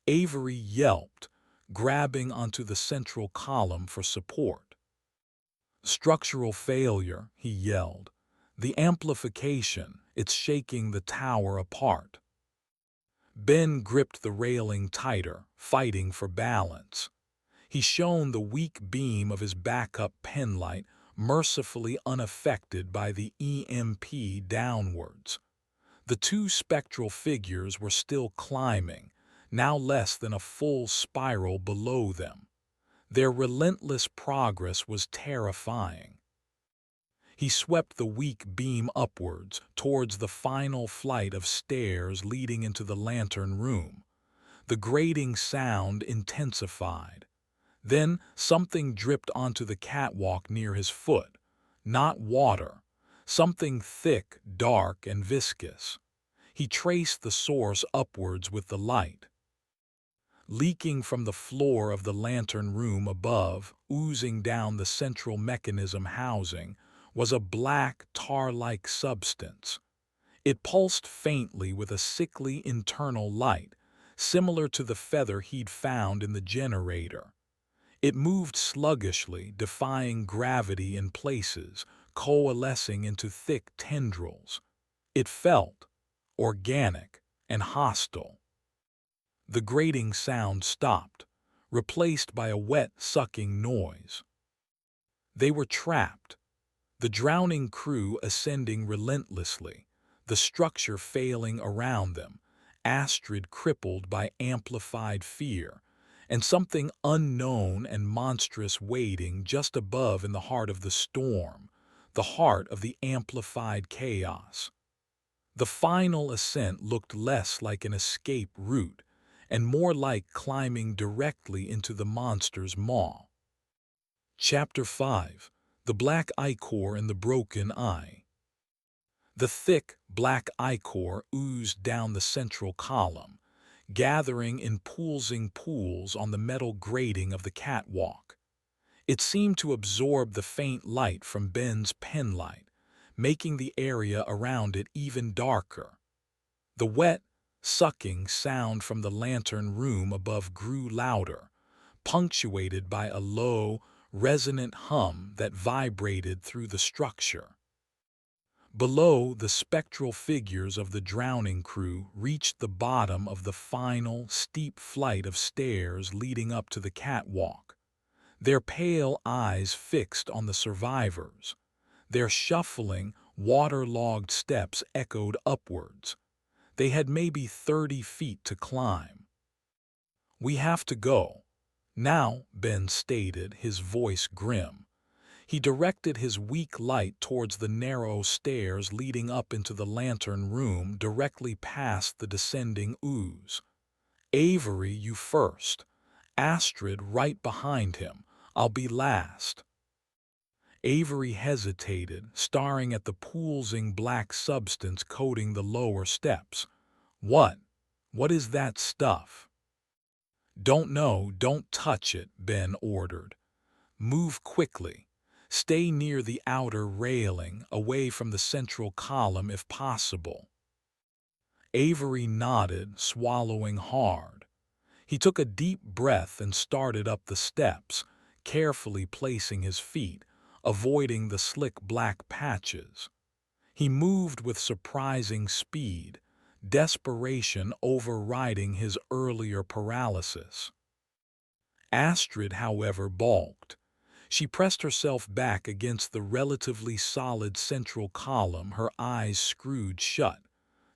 Avery yelped, grabbing onto the central column for support. "Structural failure," he yelled. "The amplification, it's shaking the tower apart." Ben gripped the railing tighter, fighting for balance. He shone the weak beam of his backup penlight, mercifully unaffected by the EMP downwards. The two spectral figures were still climbing, now less than a full spiral below them. Their relentless progress was terrifying. He swept the weak beam upwards, towards the final flight of stairs leading into the lantern room. The grating sound intensified. Then something dripped onto the catwalk near his foot. Not water. Something thick, dark, and viscous. He traced the source upwards with the light. Leaking from the floor of the lantern room above, oozing down the central mechanism housing, was a black, tar-like substance. It pulsed faintly with a sickly internal light, similar to the feather he'd found in the generator. It moved sluggishly, defying gravity in places, coalescing into thick tendrils. It felt organic and hostile. The grating sound stopped, replaced by a wet, sucking noise. They were trapped. The drowning crew ascending relentlessly, the structure failing around them, Astrid crippled by amplified fear, and something unknown and monstrous waiting just above in the heart of the storm, the heart of the amplified chaos. The final ascent looked less like an escape route and more like climbing directly into the monster's maw. Chapter 5: The Black Ichor and the Broken Eye. The thick, black ichor oozed down the central column, gathering in pools on the metal grating of the catwalk. It seemed to absorb the faint light from Ben's penlight, making the area around it even darker. The wet, sucking sound from the lantern room above grew louder, punctuated by a low, resonant hum that vibrated through the structure. Below, the spectral figures of the drowning crew reached the bottom of the final, steep flight of stairs leading up to the catwalk, their pale eyes fixed on the survivors. Their shuffling, waterlogged steps echoed upwards. They had maybe 30 feet to climb. "We have to go now," Ben stated, his voice grim. He directed his weak light towards the narrow stairs leading up into the lantern room directly past the descending ooze. "Avery, you first. Astrid right behind him. I'll be last." Avery hesitated, staring at the poolsing black substance coating the lower steps. What is that stuff?" "Don't know, don't touch it," Ben ordered. "Move quickly. Stay near the outer railing, away from the central column if possible." Avery nodded, swallowing hard. He took a deep breath and started up the steps, carefully placing his feet, avoiding the slick black patches. He moved with surprising speed, desperation overriding his earlier paralysis. Astrid, however, balked. She pressed herself back against the relatively solid central column, her eyes screwed shut.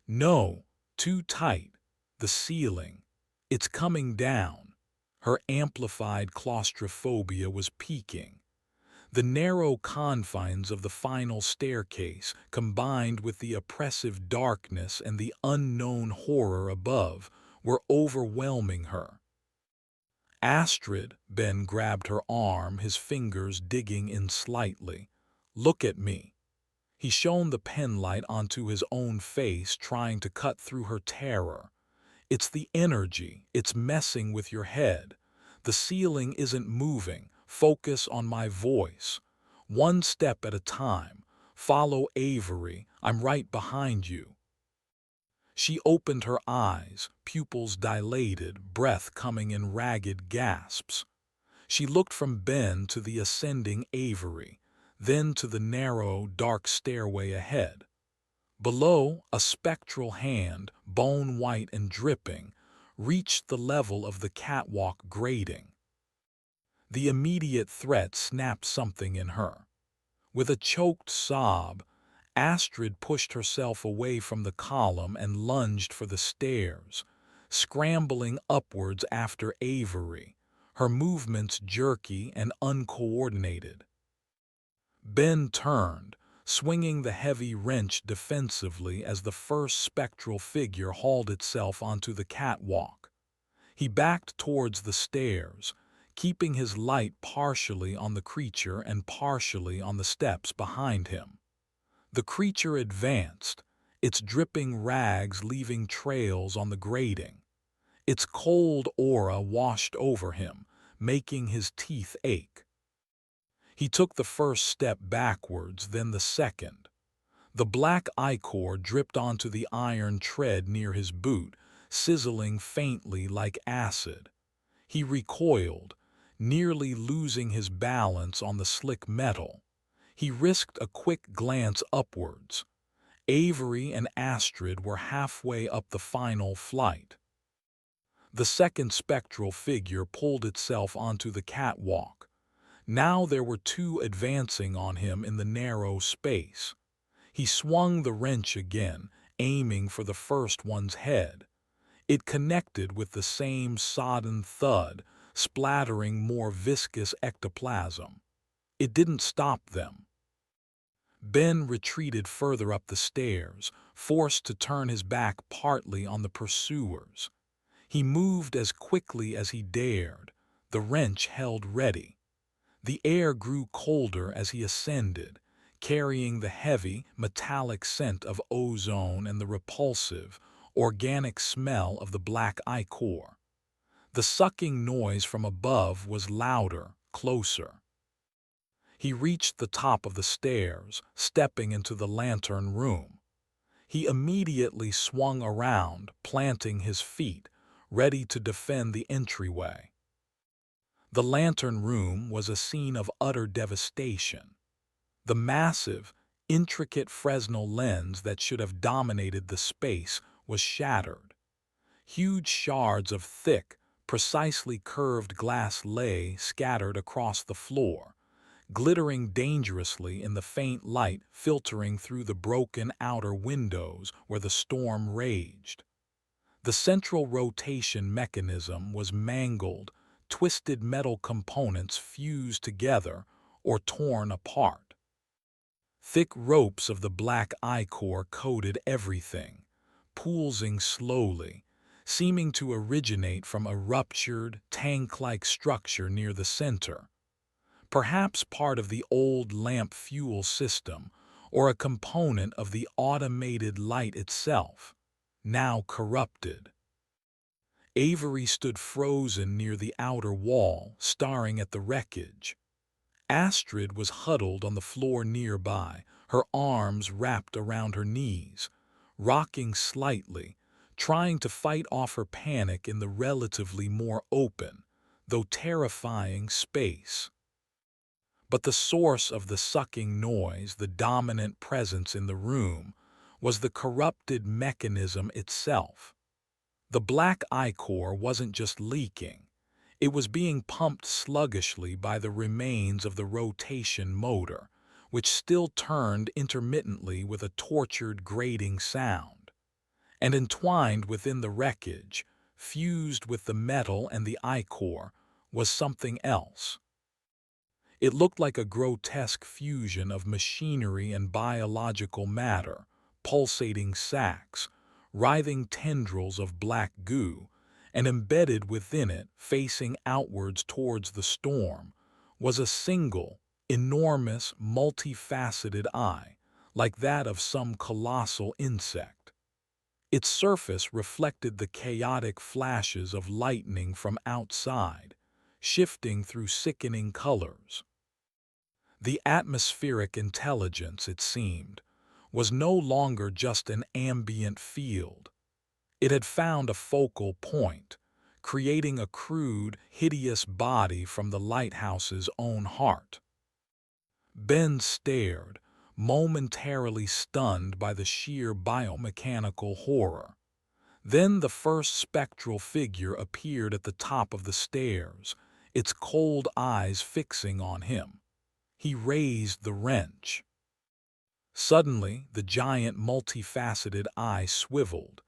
"No, too tight. The ceiling. It's coming down." Her amplified claustrophobia was peaking. The narrow confines of the final staircase, combined with the oppressive darkness and the unknown horror above, were overwhelming her. Astrid, Ben grabbed her arm, his fingers digging in slightly. "Look at me." He shone the penlight onto his own face, trying to cut through her terror. "It's the energy. It's messing with your head. The ceiling isn't moving. Focus on my voice. One step at a time. Follow Avery. I'm right behind you." She opened her eyes, pupils dilated, breath coming in ragged gasps. She looked from Ben to the ascending Avery, then to the narrow, dark stairway ahead. Below, a spectral hand, bone-white and dripping, reached the level of the catwalk grating. The immediate threat snapped something in her. With a choked sob, Astrid pushed herself away from the column and lunged for the stairs, scrambling upwards after Avery, her movements jerky and uncoordinated. Ben turned, swinging the heavy wrench defensively as the first spectral figure hauled itself onto the catwalk. He backed towards the stairs, keeping his light partially on the creature and partially on the steps behind him. The creature advanced, its dripping rags leaving trails on the grating. Its cold aura washed over him, making his teeth ache. He took the first step backwards, then the second. The black ichor dripped onto the iron tread near his boot, sizzling faintly like acid. He recoiled, nearly losing his balance on the slick metal. He risked a quick glance upwards. Avery and Astrid were halfway up the final flight. The second spectral figure pulled itself onto the catwalk. Now there were two advancing on him in the narrow space. He swung the wrench again, aiming for the first one's head. It connected with the same sodden thud, splattering more viscous ectoplasm. It didn't stop them. Ben retreated further up the stairs, forced to turn his back partly on the pursuers. He moved as quickly as he dared, the wrench held ready. The air grew colder as he ascended, carrying the heavy, metallic scent of ozone and the repulsive, organic smell of the black ichor. The sucking noise from above was louder, closer. He reached the top of the stairs, stepping into the lantern room. He immediately swung around, planting his feet, ready to defend the entryway. The lantern room was a scene of utter devastation. The massive, intricate Fresnel lens that should have dominated the space was shattered. Huge shards of thick, precisely curved glass lay scattered across the floor, glittering dangerously in the faint light filtering through the broken outer windows where the storm raged. The central rotation mechanism was mangled, twisted metal components fused together or torn apart. Thick ropes of the black ichor coated everything, pulsing slowly, seeming to originate from a ruptured, tank-like structure near the center. Perhaps part of the old lamp fuel system or a component of the automated light itself, now corrupted. Avery stood frozen near the outer wall, staring at the wreckage. Astrid was huddled on the floor nearby, her arms wrapped around her knees, rocking slightly, trying to fight off her panic in the relatively more open, though terrifying space. But the source of the sucking noise, the dominant presence in the room, was the corrupted mechanism itself. The black ichor wasn't just leaking. It was being pumped sluggishly by the remains of the rotation motor, which still turned intermittently with a tortured grating sound. And entwined within the wreckage, fused with the metal and the ichor, was something else. It looked like a grotesque fusion of machinery and biological matter, pulsating sacs, writhing tendrils of black goo, and embedded within it, facing outwards towards the storm, was a single, enormous, multifaceted eye, like that of some colossal insect. Its surface reflected the chaotic flashes of lightning from outside, shifting through sickening colors. The atmospheric intelligence, it seemed, was no longer just an ambient field. It had found a focal point, creating a crude, hideous body from the lighthouse's own heart. Ben stared, momentarily stunned by the sheer biomechanical horror. Then the first spectral figure appeared at the top of the stairs, its cold eyes fixing on him. He raised the wrench. Suddenly, the giant multifaceted eye swiveled,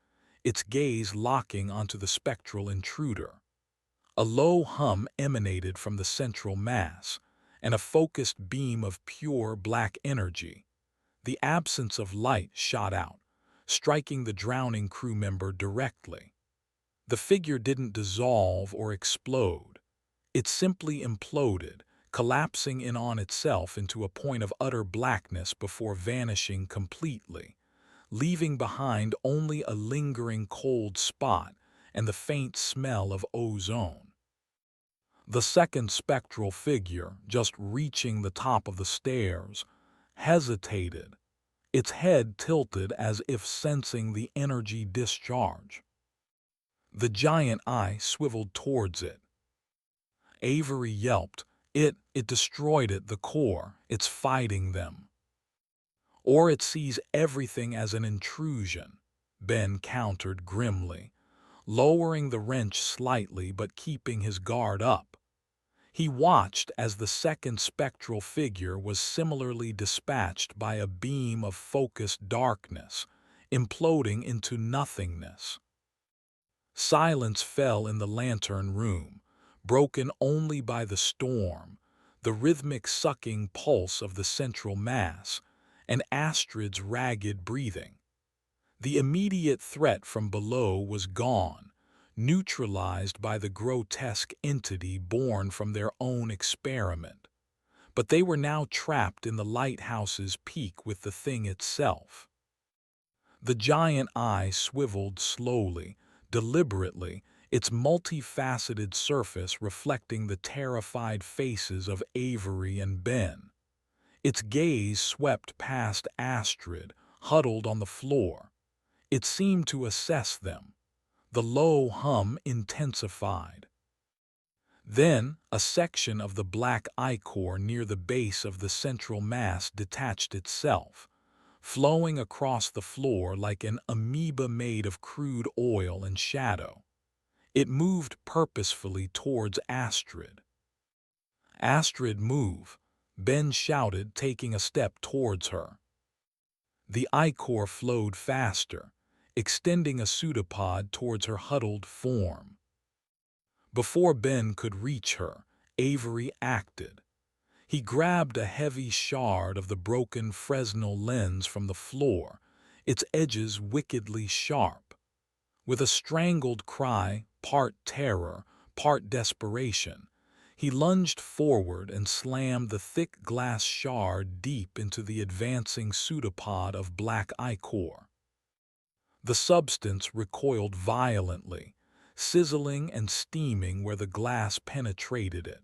its gaze locking onto the spectral intruder. A low hum emanated from the central mass, and a focused beam of pure black energy. The absence of light shot out, striking the drowning crew member directly. The figure didn't dissolve or explode. It simply imploded, collapsing in on itself into a point of utter blackness before vanishing completely, leaving behind only a lingering cold spot and the faint smell of ozone. The second spectral figure, just reaching the top of the stairs, hesitated, its head tilted as if sensing the energy discharge. The giant eye swiveled towards it. Avery yelped. It destroyed it, the core. It's fighting them. Or it sees everything as an intrusion, Ben countered grimly, lowering the wrench slightly but keeping his guard up. He watched as the second spectral figure was similarly dispatched by a beam of focused darkness, imploding into nothingness. Silence fell in the lantern room, broken only by the storm, the rhythmic sucking pulse of the central mass, and Astrid's ragged breathing. The immediate threat from below was gone, neutralized by the grotesque entity born from their own experiment. But they were now trapped in the lighthouse's peak with the thing itself. The giant eye swiveled slowly, deliberately, its multifaceted surface reflecting the terrified faces of Avery and Ben. Its gaze swept past Astrid, huddled on the floor. It seemed to assess them. The low hum intensified. Then, a section of the black ichor near the base of the central mass detached itself, flowing across the floor like an amoeba made of crude oil and shadow. It moved purposefully towards Astrid. "Astrid, move!" Ben shouted, taking a step towards her. The ichor flowed faster, extending a pseudopod towards her huddled form. Before Ben could reach her, Avery acted. He grabbed a heavy shard of the broken Fresnel lens from the floor, its edges wickedly sharp. With a strangled cry, part terror, part desperation, he lunged forward and slammed the thick glass shard deep into the advancing pseudopod of black ichor. The substance recoiled violently, sizzling and steaming where the glass penetrated it.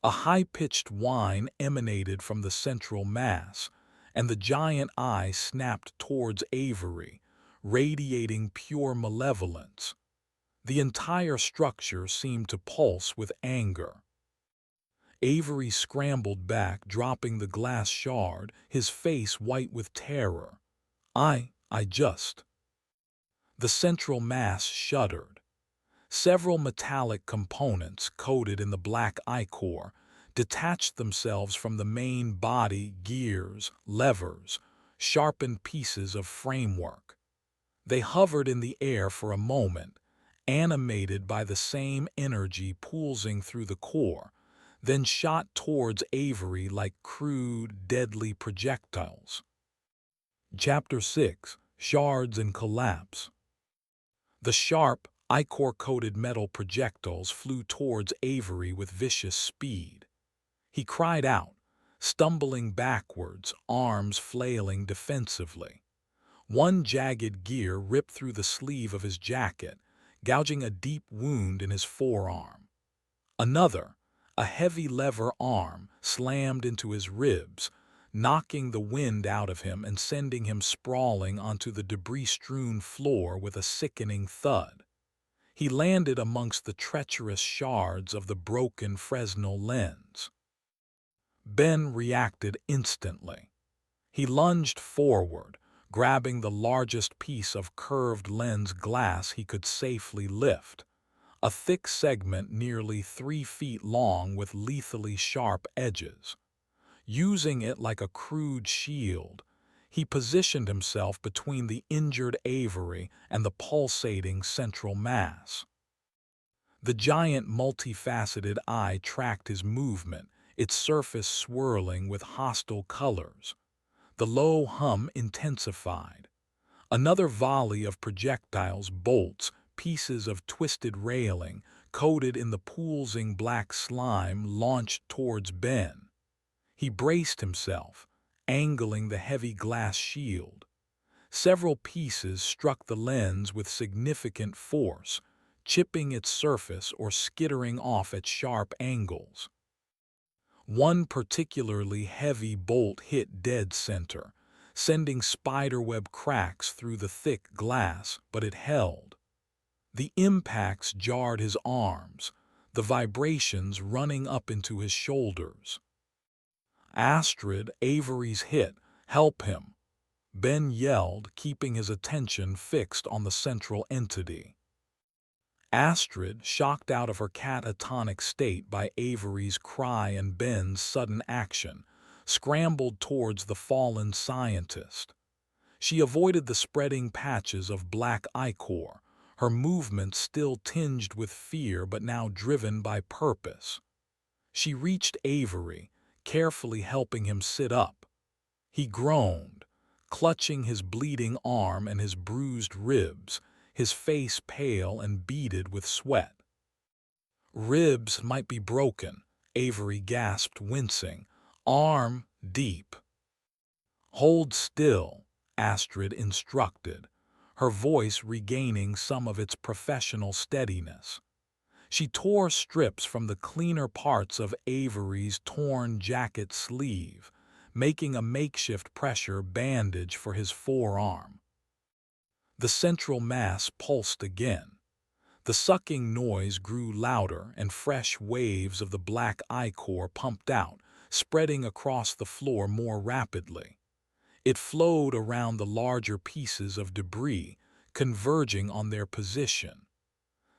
A high-pitched whine emanated from the central mass, and the giant eye snapped towards Avery, radiating pure malevolence. The entire structure seemed to pulse with anger. Avery scrambled back, dropping the glass shard, his face white with terror. I just... The central mass shuddered. Several metallic components coated in the black ichor detached themselves from the main body, gears, levers, sharpened pieces of framework. They hovered in the air for a moment, animated by the same energy pulsing through the core, then shot towards Avery like crude, deadly projectiles. Chapter 6: Shards and Collapse. The sharp, ichor-coated metal projectiles flew towards Avery with vicious speed. He cried out, stumbling backwards, arms flailing defensively. One jagged gear ripped through the sleeve of his jacket, gouging a deep wound in his forearm. Another, a heavy lever arm, slammed into his ribs, knocking the wind out of him and sending him sprawling onto the debris-strewn floor with a sickening thud. He landed amongst the treacherous shards of the broken Fresnel lens. Ben reacted instantly. He lunged forward, grabbing the largest piece of curved lens glass he could safely lift, a thick segment nearly 3 feet long with lethally sharp edges. Using it like a crude shield, he positioned himself between the injured Avery and the pulsating central mass. The giant multifaceted eye tracked his movement, its surface swirling with hostile colors. The low hum intensified. Another volley of projectiles, bolts, pieces of twisted railing, coated in the poolsing black slime, launched towards Ben. He braced himself, angling the heavy glass shield. Several pieces struck the lens with significant force, chipping its surface or skittering off at sharp angles. One particularly heavy bolt hit dead center, sending spiderweb cracks through the thick glass, but it held. The impacts jarred his arms, the vibrations running up into his shoulders. "Astrid, Avery's hit. Help him!" Ben yelled, keeping his attention fixed on the central entity. Astrid, shocked out of her catatonic state by Avery's cry and Ben's sudden action, scrambled towards the fallen scientist. She avoided the spreading patches of black ichor, her movements still tinged with fear but now driven by purpose. She reached Avery, carefully helping him sit up. He groaned, clutching his bleeding arm and his bruised ribs, his face pale and beaded with sweat. "Ribs might be broken," Avery gasped, wincing. "Arm deep." "Hold still," Astrid instructed, her voice regaining some of its professional steadiness. She tore strips from the cleaner parts of Avery's torn jacket sleeve, making a makeshift pressure bandage for his forearm. The central mass pulsed again. The sucking noise grew louder and fresh waves of the black ichor pumped out, spreading across the floor more rapidly. It flowed around the larger pieces of debris, converging on their position.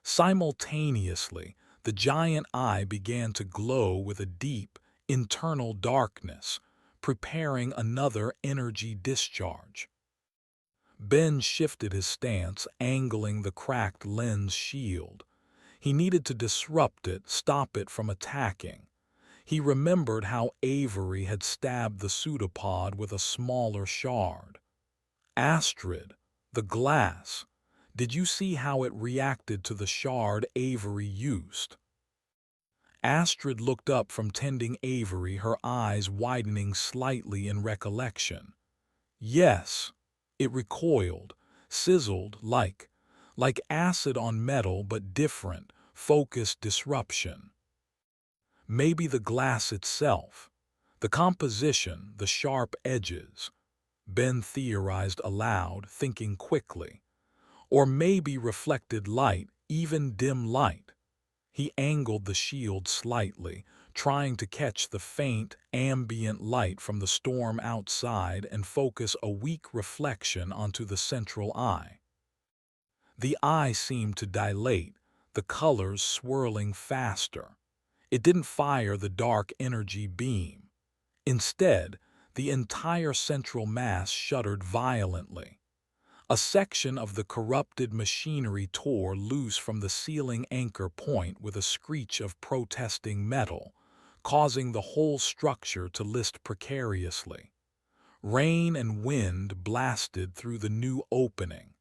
Simultaneously, the giant eye began to glow with a deep, internal darkness, preparing another energy discharge. Ben shifted his stance, angling the cracked lens shield. He needed to disrupt it, stop it from attacking. He remembered how Avery had stabbed the pseudopod with a smaller shard. "Astrid, the glass. Did you see how it reacted to the shard Avery used?" Astrid looked up from tending Avery, her eyes widening slightly in recollection. "Yes." It recoiled, sizzled like acid on metal, but different, focused disruption. Maybe the glass itself, the composition, the sharp edges. Ben theorized aloud, thinking quickly. Or maybe reflected light, even dim light. He angled the shield slightly, trying to catch the faint, ambient light from the storm outside and focus a weak reflection onto the central eye. The eye seemed to dilate, the colors swirling faster. It didn't fire the dark energy beam. Instead, the entire central mass shuddered violently. A section of the corrupted machinery tore loose from the ceiling anchor point with a screech of protesting metal, causing the whole structure to list precariously. Rain and wind blasted through the new opening.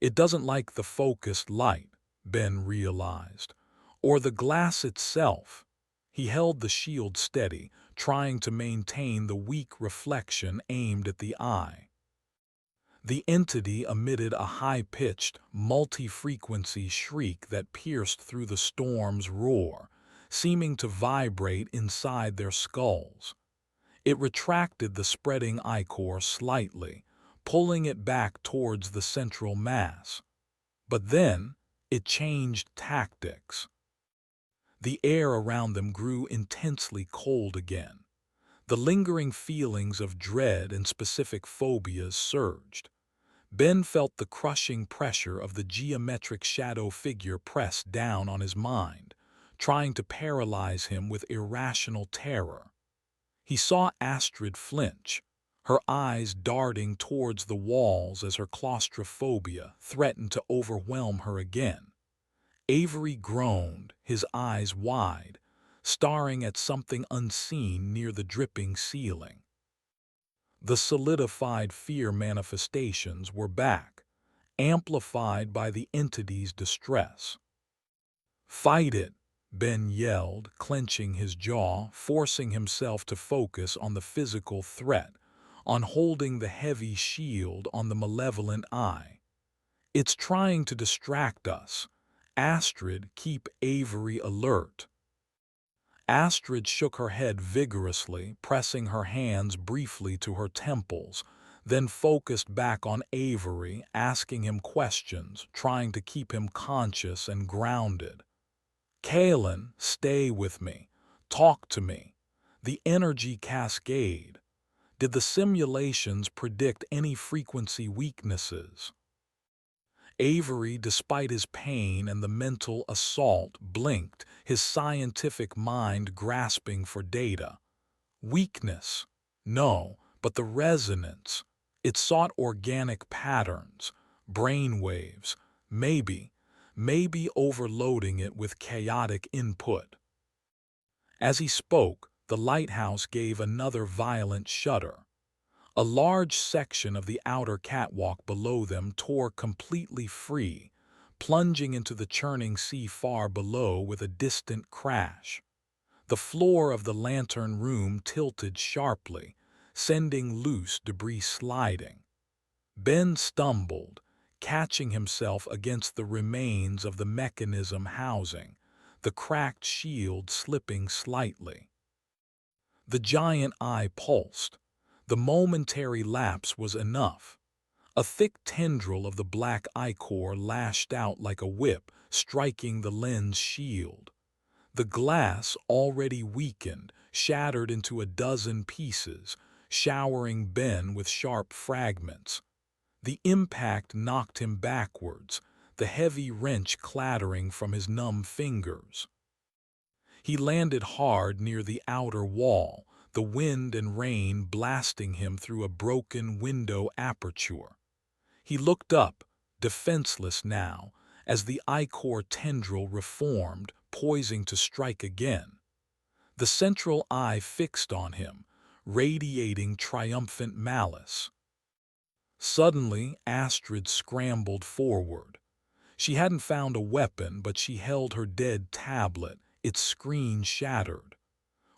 It doesn't like the focused light, Ben realized, or the glass itself. He held the shield steady, trying to maintain the weak reflection aimed at the eye. The entity emitted a high-pitched, multi-frequency shriek that pierced through the storm's roar, seeming to vibrate inside their skulls. It retracted the spreading ichor slightly, pulling it back towards the central mass. But then, it changed tactics. The air around them grew intensely cold again. The lingering feelings of dread and specific phobias surged. Ben felt the crushing pressure of the geometric shadow figure press down on his mind, trying to paralyze him with irrational terror. He saw Astrid flinch, her eyes darting towards the walls as her claustrophobia threatened to overwhelm her again. Avery groaned, his eyes wide, staring at something unseen near the dripping ceiling. The solidified fear manifestations were back, amplified by the entity's distress. "Fight it!" Ben yelled, clenching his jaw, forcing himself to focus on the physical threat, on holding the heavy shield on the malevolent eye. "It's trying to distract us. Astrid, keep Avery alert." Astrid shook her head vigorously, pressing her hands briefly to her temples, then focused back on Avery, asking him questions, trying to keep him conscious and grounded. "Kalen, stay with me. Talk to me. The energy cascade. Did the simulations predict any frequency weaknesses?" Avery, despite his pain and the mental assault, blinked, his scientific mind grasping for data. Weakness? No, but the resonance. It sought organic patterns, brain waves, maybe overloading it with chaotic input. As he spoke, the lighthouse gave another violent shudder. A large section of the outer catwalk below them tore completely free, plunging into the churning sea far below with a distant crash. The floor of the lantern room tilted sharply, sending loose debris sliding. Ben stumbled, catching himself against the remains of the mechanism housing, the cracked shield slipping slightly. The giant eye pulsed. The momentary lapse was enough. A thick tendril of the black ichor lashed out like a whip, striking the lens shield. The glass, already weakened, shattered into a dozen pieces, showering Ben with sharp fragments. The impact knocked him backwards, the heavy wrench clattering from his numb fingers. He landed hard near the outer wall, the wind and rain blasting him through a broken window aperture. He looked up, defenseless now, as the ichor tendril reformed, poising to strike again. The central eye fixed on him, radiating triumphant malice. Suddenly, Astrid scrambled forward. She hadn't found a weapon, but she held her dead tablet, its screen shattered.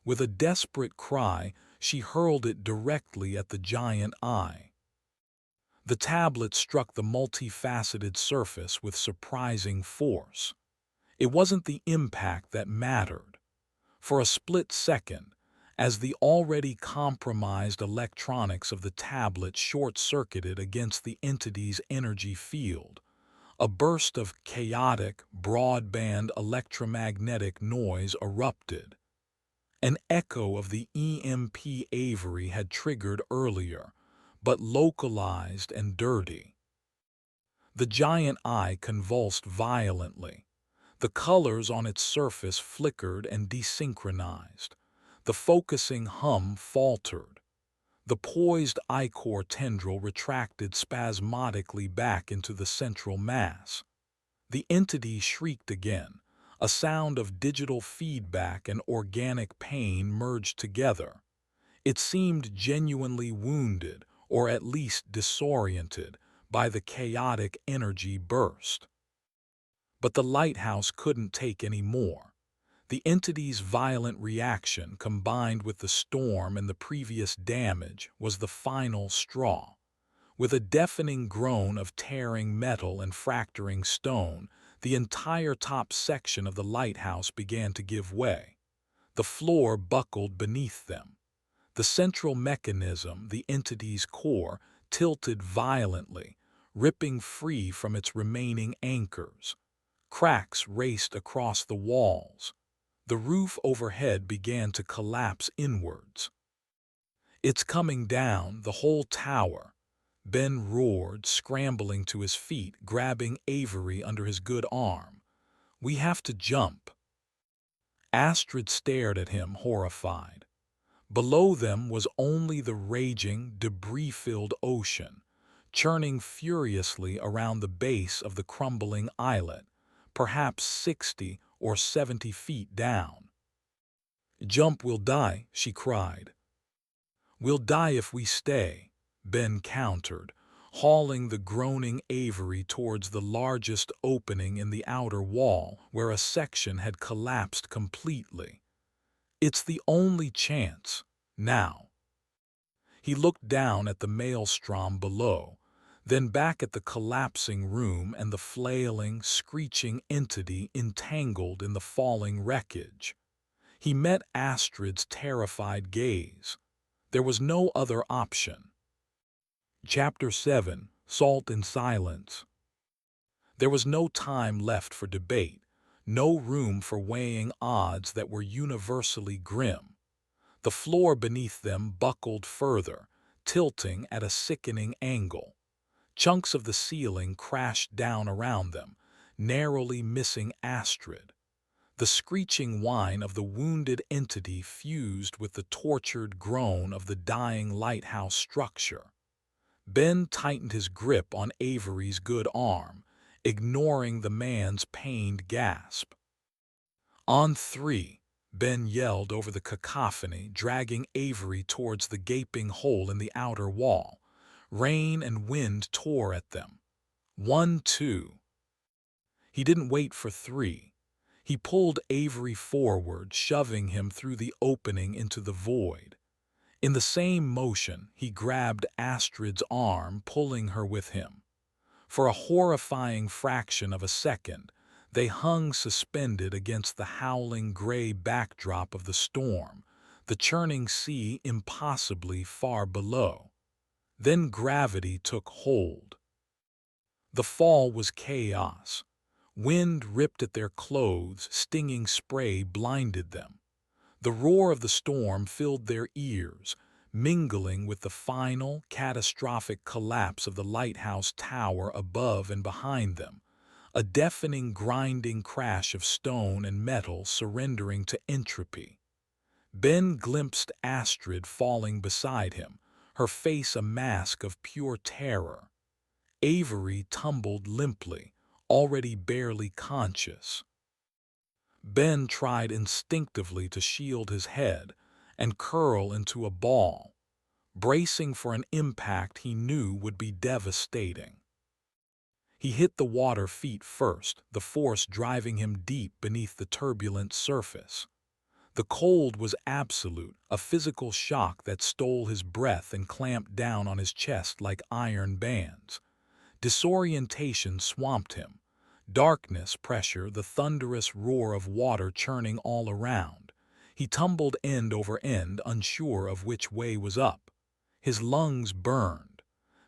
With a desperate cry, she hurled it directly at the giant eye. The tablet struck the multifaceted surface with surprising force. It wasn't the impact that mattered. For a split second, as the already compromised electronics of the tablet short-circuited against the entity's energy field, a burst of chaotic, broadband electromagnetic noise erupted. An echo of the EMP Avery had triggered earlier, but localized and dirty. The giant eye convulsed violently. The colors on its surface flickered and desynchronized. The focusing hum faltered. The poised ichor tendril retracted spasmodically back into the central mass. The entity shrieked again, A sound of digital feedback and organic pain merged together. It seemed genuinely wounded, or at least disoriented, by the chaotic energy burst. But the lighthouse couldn't take any more. The entity's violent reaction, combined with the storm and the previous damage, was the final straw. With a deafening groan of tearing metal and fracturing stone, the entire top section of the lighthouse began to give way. The floor buckled beneath them. The central mechanism, the entity's core, tilted violently, ripping free from its remaining anchors. Cracks raced across the walls. The roof overhead began to collapse inwards. "It's coming down, the whole tower," Ben roared, scrambling to his feet, grabbing Avery under his good arm. "We have to jump." Astrid stared at him, horrified. Below them was only the raging, debris-filled ocean, churning furiously around the base of the crumbling islet, perhaps 60 or 70 feet down. "Jump, we'll die," she cried. "We'll die if we stay," Ben countered, hauling the groaning Avery towards the largest opening in the outer wall, where a section had collapsed completely. "It's the only chance, now." He looked down at the maelstrom below, then back at the collapsing room and the flailing, screeching entity entangled in the falling wreckage. He met Astrid's terrified gaze. There was no other option. Chapter 7: Salt and Silence. There was no time left for debate, no room for weighing odds that were universally grim. The floor beneath them buckled further, tilting at a sickening angle. Chunks of the ceiling crashed down around them, narrowly missing Astrid. The screeching whine of the wounded entity fused with the tortured groan of the dying lighthouse structure. Ben tightened his grip on Avery's good arm, ignoring the man's pained gasp. "On three," Ben yelled over the cacophony, dragging Avery towards the gaping hole in the outer wall. Rain and wind tore at them. 1, 2. He didn't wait for 3. He pulled Avery forward, shoving him through the opening into the void. In the same motion, he grabbed Astrid's arm, pulling her with him. For a horrifying fraction of a second, they hung suspended against the howling gray backdrop of the storm, the churning sea impossibly far below. Then gravity took hold. The fall was chaos. Wind ripped at their clothes, stinging spray blinded them. The roar of the storm filled their ears, mingling with the final, catastrophic collapse of the lighthouse tower above and behind them, a deafening, grinding crash of stone and metal surrendering to entropy. Ben glimpsed Astrid falling beside him, her face a mask of pure terror. Avery tumbled limply, already barely conscious. Ben tried instinctively to shield his head and curl into a ball, bracing for an impact he knew would be devastating. He hit the water feet first, the force driving him deep beneath the turbulent surface. The cold was absolute, a physical shock that stole his breath and clamped down on his chest like iron bands. Disorientation swamped him. Darkness, pressure, the thunderous roar of water churning all around. He tumbled end over end, unsure of which way was up. His lungs burned.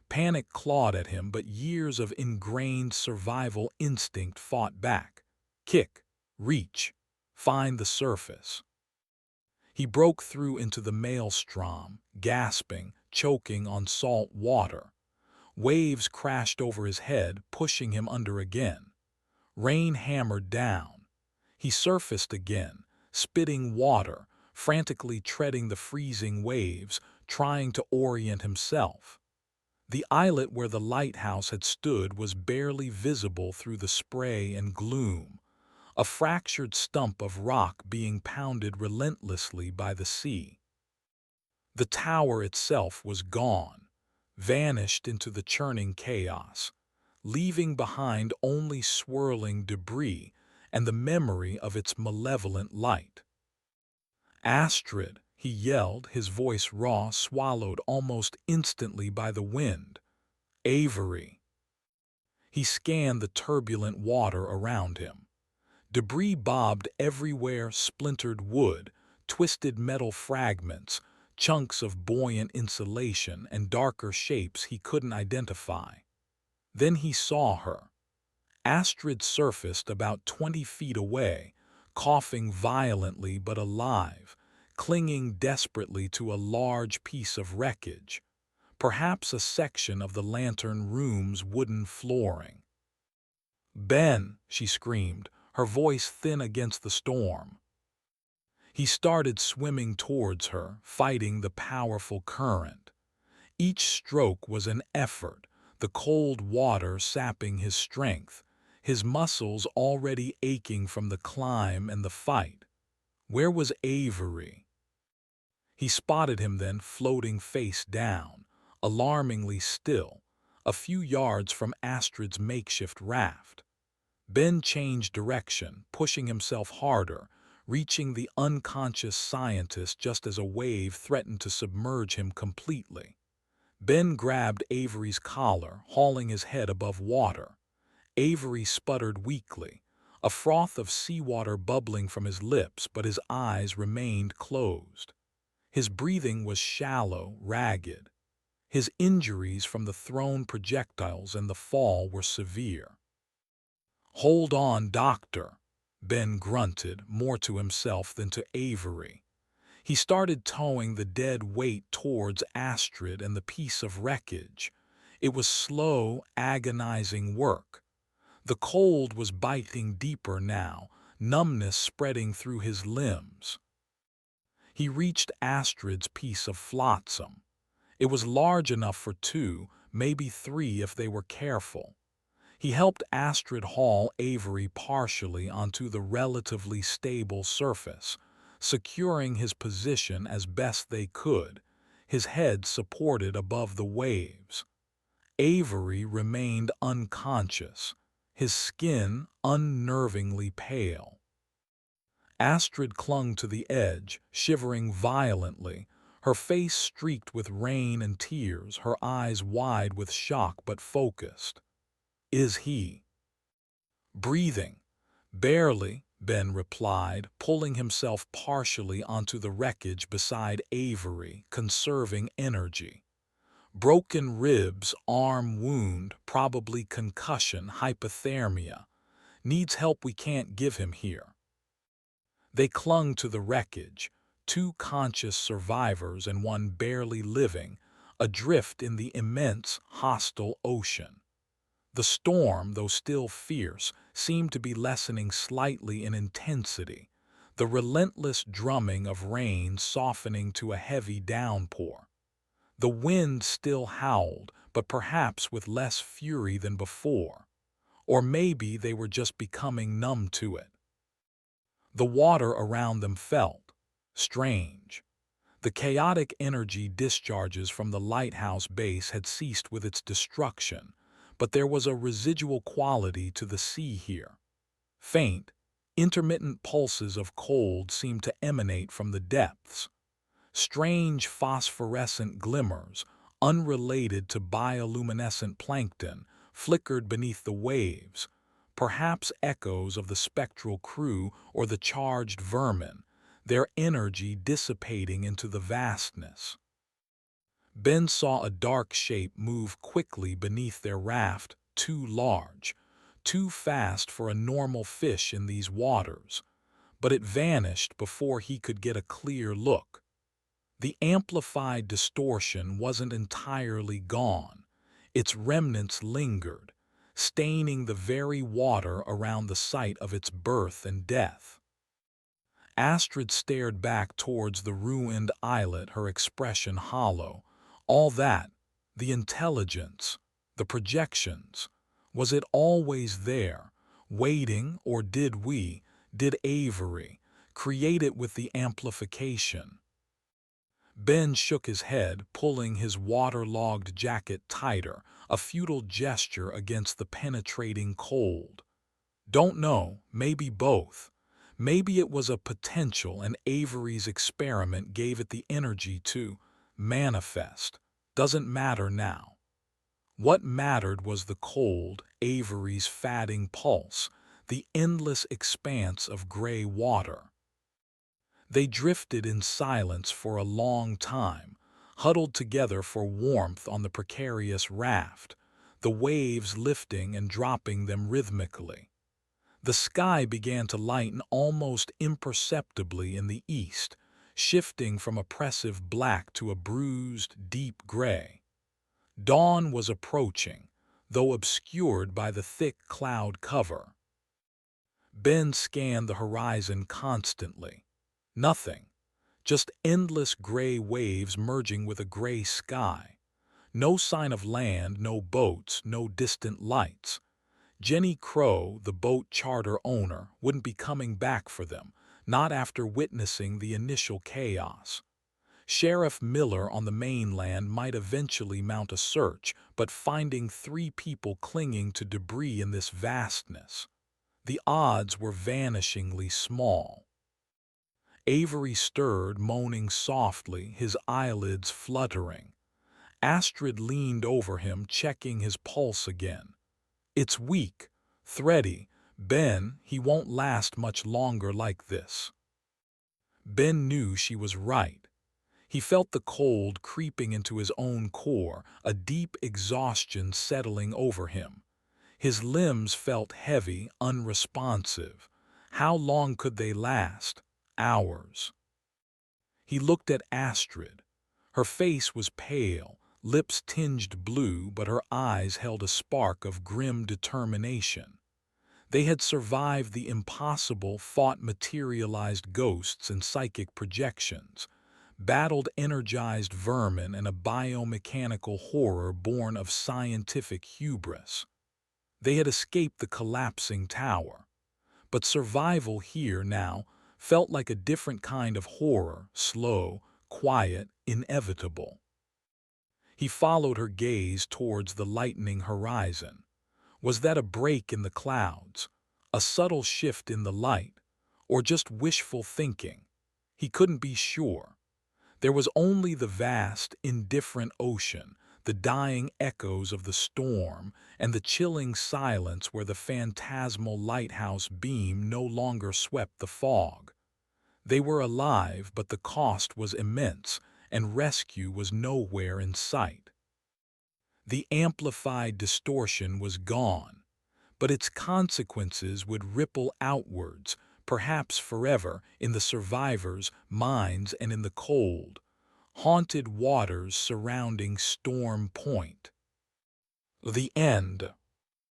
Panic clawed at him, but years of ingrained survival instinct fought back. Kick, reach, find the surface. He broke through into the maelstrom, gasping, choking on salt water. Waves crashed over his head, pushing him under again. Rain hammered down. He surfaced again, spitting water, frantically treading the freezing waves, trying to orient himself. The islet where the lighthouse had stood was barely visible through the spray and gloom, a fractured stump of rock being pounded relentlessly by the sea. The tower itself was gone, vanished into the churning chaos, leaving behind only swirling debris and the memory of its malevolent light. "Astrid," he yelled, his voice raw, swallowed almost instantly by the wind. "Avery." He scanned the turbulent water around him. Debris bobbed everywhere, splintered wood, twisted metal fragments, chunks of buoyant insulation, and darker shapes he couldn't identify. Then he saw her. Astrid surfaced about 20 feet away, coughing violently but alive, clinging desperately to a large piece of wreckage, perhaps a section of the lantern room's wooden flooring. "Ben!" she screamed, her voice thin against the storm. He started swimming towards her, fighting the powerful current. Each stroke was an effort, the cold water sapping his strength, his muscles already aching from the climb and the fight. Where was Avery? He spotted him then, floating face down, alarmingly still, a few yards from Astrid's makeshift raft. Ben changed direction, pushing himself harder, reaching the unconscious scientist just as a wave threatened to submerge him completely. Ben grabbed Avery's collar, hauling his head above water. Avery sputtered weakly, a froth of seawater bubbling from his lips, but his eyes remained closed. His breathing was shallow, ragged. His injuries from the thrown projectiles and the fall were severe. "Hold on, Doctor," Ben grunted, more to himself than to Avery. He started towing the dead weight towards Astrid and the piece of wreckage. It was slow, agonizing work. The cold was biting deeper now, numbness spreading through his limbs. He reached Astrid's piece of flotsam. It was large enough for two, maybe three if they were careful. He helped Astrid haul Avery partially onto the relatively stable surface, securing his position as best they could, his head supported above the waves. Avery remained unconscious, his skin unnervingly pale. Astrid clung to the edge, shivering violently, her face streaked with rain and tears, her eyes wide with shock but focused. "Is he breathing?" "Barely," Ben replied, pulling himself partially onto the wreckage beside Avery, conserving energy. "Broken ribs, arm wound, probably concussion, hypothermia. Needs help we can't give him here." They clung to the wreckage, two conscious survivors and one barely living, adrift in the immense, hostile ocean. The storm, though still fierce, seemed to be lessening slightly in intensity, the relentless drumming of rain softening to a heavy downpour. The wind still howled, but perhaps with less fury than before. Or maybe they were just becoming numb to it. The water around them felt strange. The chaotic energy discharges from the Lighthouse base had ceased with its destruction, but there was a residual quality to the sea here. Faint, intermittent pulses of cold seemed to emanate from the depths. Strange phosphorescent glimmers, unrelated to bioluminescent plankton, flickered beneath the waves, perhaps echoes of the spectral crew or the charged vermin, their energy dissipating into the vastness. Ben saw a dark shape move quickly beneath their raft, too large, too fast for a normal fish in these waters, but it vanished before he could get a clear look. The amplified distortion wasn't entirely gone. Its remnants lingered, staining the very water around the site of its birth and death. Astrid stared back towards the ruined islet, her expression hollow. All that, the intelligence, the projections, was it always there, waiting, or did Avery, create it with the amplification? Ben shook his head, pulling his waterlogged jacket tighter, a futile gesture against the penetrating cold. Don't know, maybe both. Maybe it was a potential and Avery's experiment gave it the energy to manifest. Doesn't matter now. What mattered was the cold, Avery's fatting pulse, the endless expanse of gray water. They drifted in silence for a long time, huddled together for warmth on the precarious raft, the waves lifting and dropping them rhythmically. The sky began to lighten almost imperceptibly in the east, shifting from oppressive black to a bruised, deep gray. Dawn was approaching, though obscured by the thick cloud cover. Ben scanned the horizon constantly. Nothing, just endless gray waves merging with a gray sky. No sign of land, no boats, no distant lights. Jenny Crow, the boat charter owner, wouldn't be coming back for them, not after witnessing the initial chaos. Sheriff Miller on the mainland might eventually mount a search, but finding 3 people clinging to debris in this vastness, the odds were vanishingly small. Avery stirred, moaning softly, his eyelids fluttering. Astrid leaned over him, checking his pulse again. It's weak, thready. Ben, he won't last much longer like this. Ben knew she was right. He felt the cold creeping into his own core, a deep exhaustion settling over him. His limbs felt heavy, unresponsive. How long could they last? Hours. He looked at Astrid. Her face was pale, lips tinged blue, but her eyes held a spark of grim determination. They had survived the impossible, fought materialized ghosts and psychic projections, battled energized vermin and a biomechanical horror born of scientific hubris. They had escaped the collapsing tower. But survival here now felt like a different kind of horror, slow, quiet, inevitable. He followed her gaze towards the lightening horizon. Was that a break in the clouds, a subtle shift in the light, or just wishful thinking? He couldn't be sure. There was only the vast, indifferent ocean, the dying echoes of the storm, and the chilling silence where the phantasmal lighthouse beam no longer swept the fog. They were alive, but the cost was immense, and rescue was nowhere in sight. The amplified distortion was gone, but its consequences would ripple outwards, perhaps forever, in the survivors' minds and in the cold, haunted waters surrounding Storm Point. The end.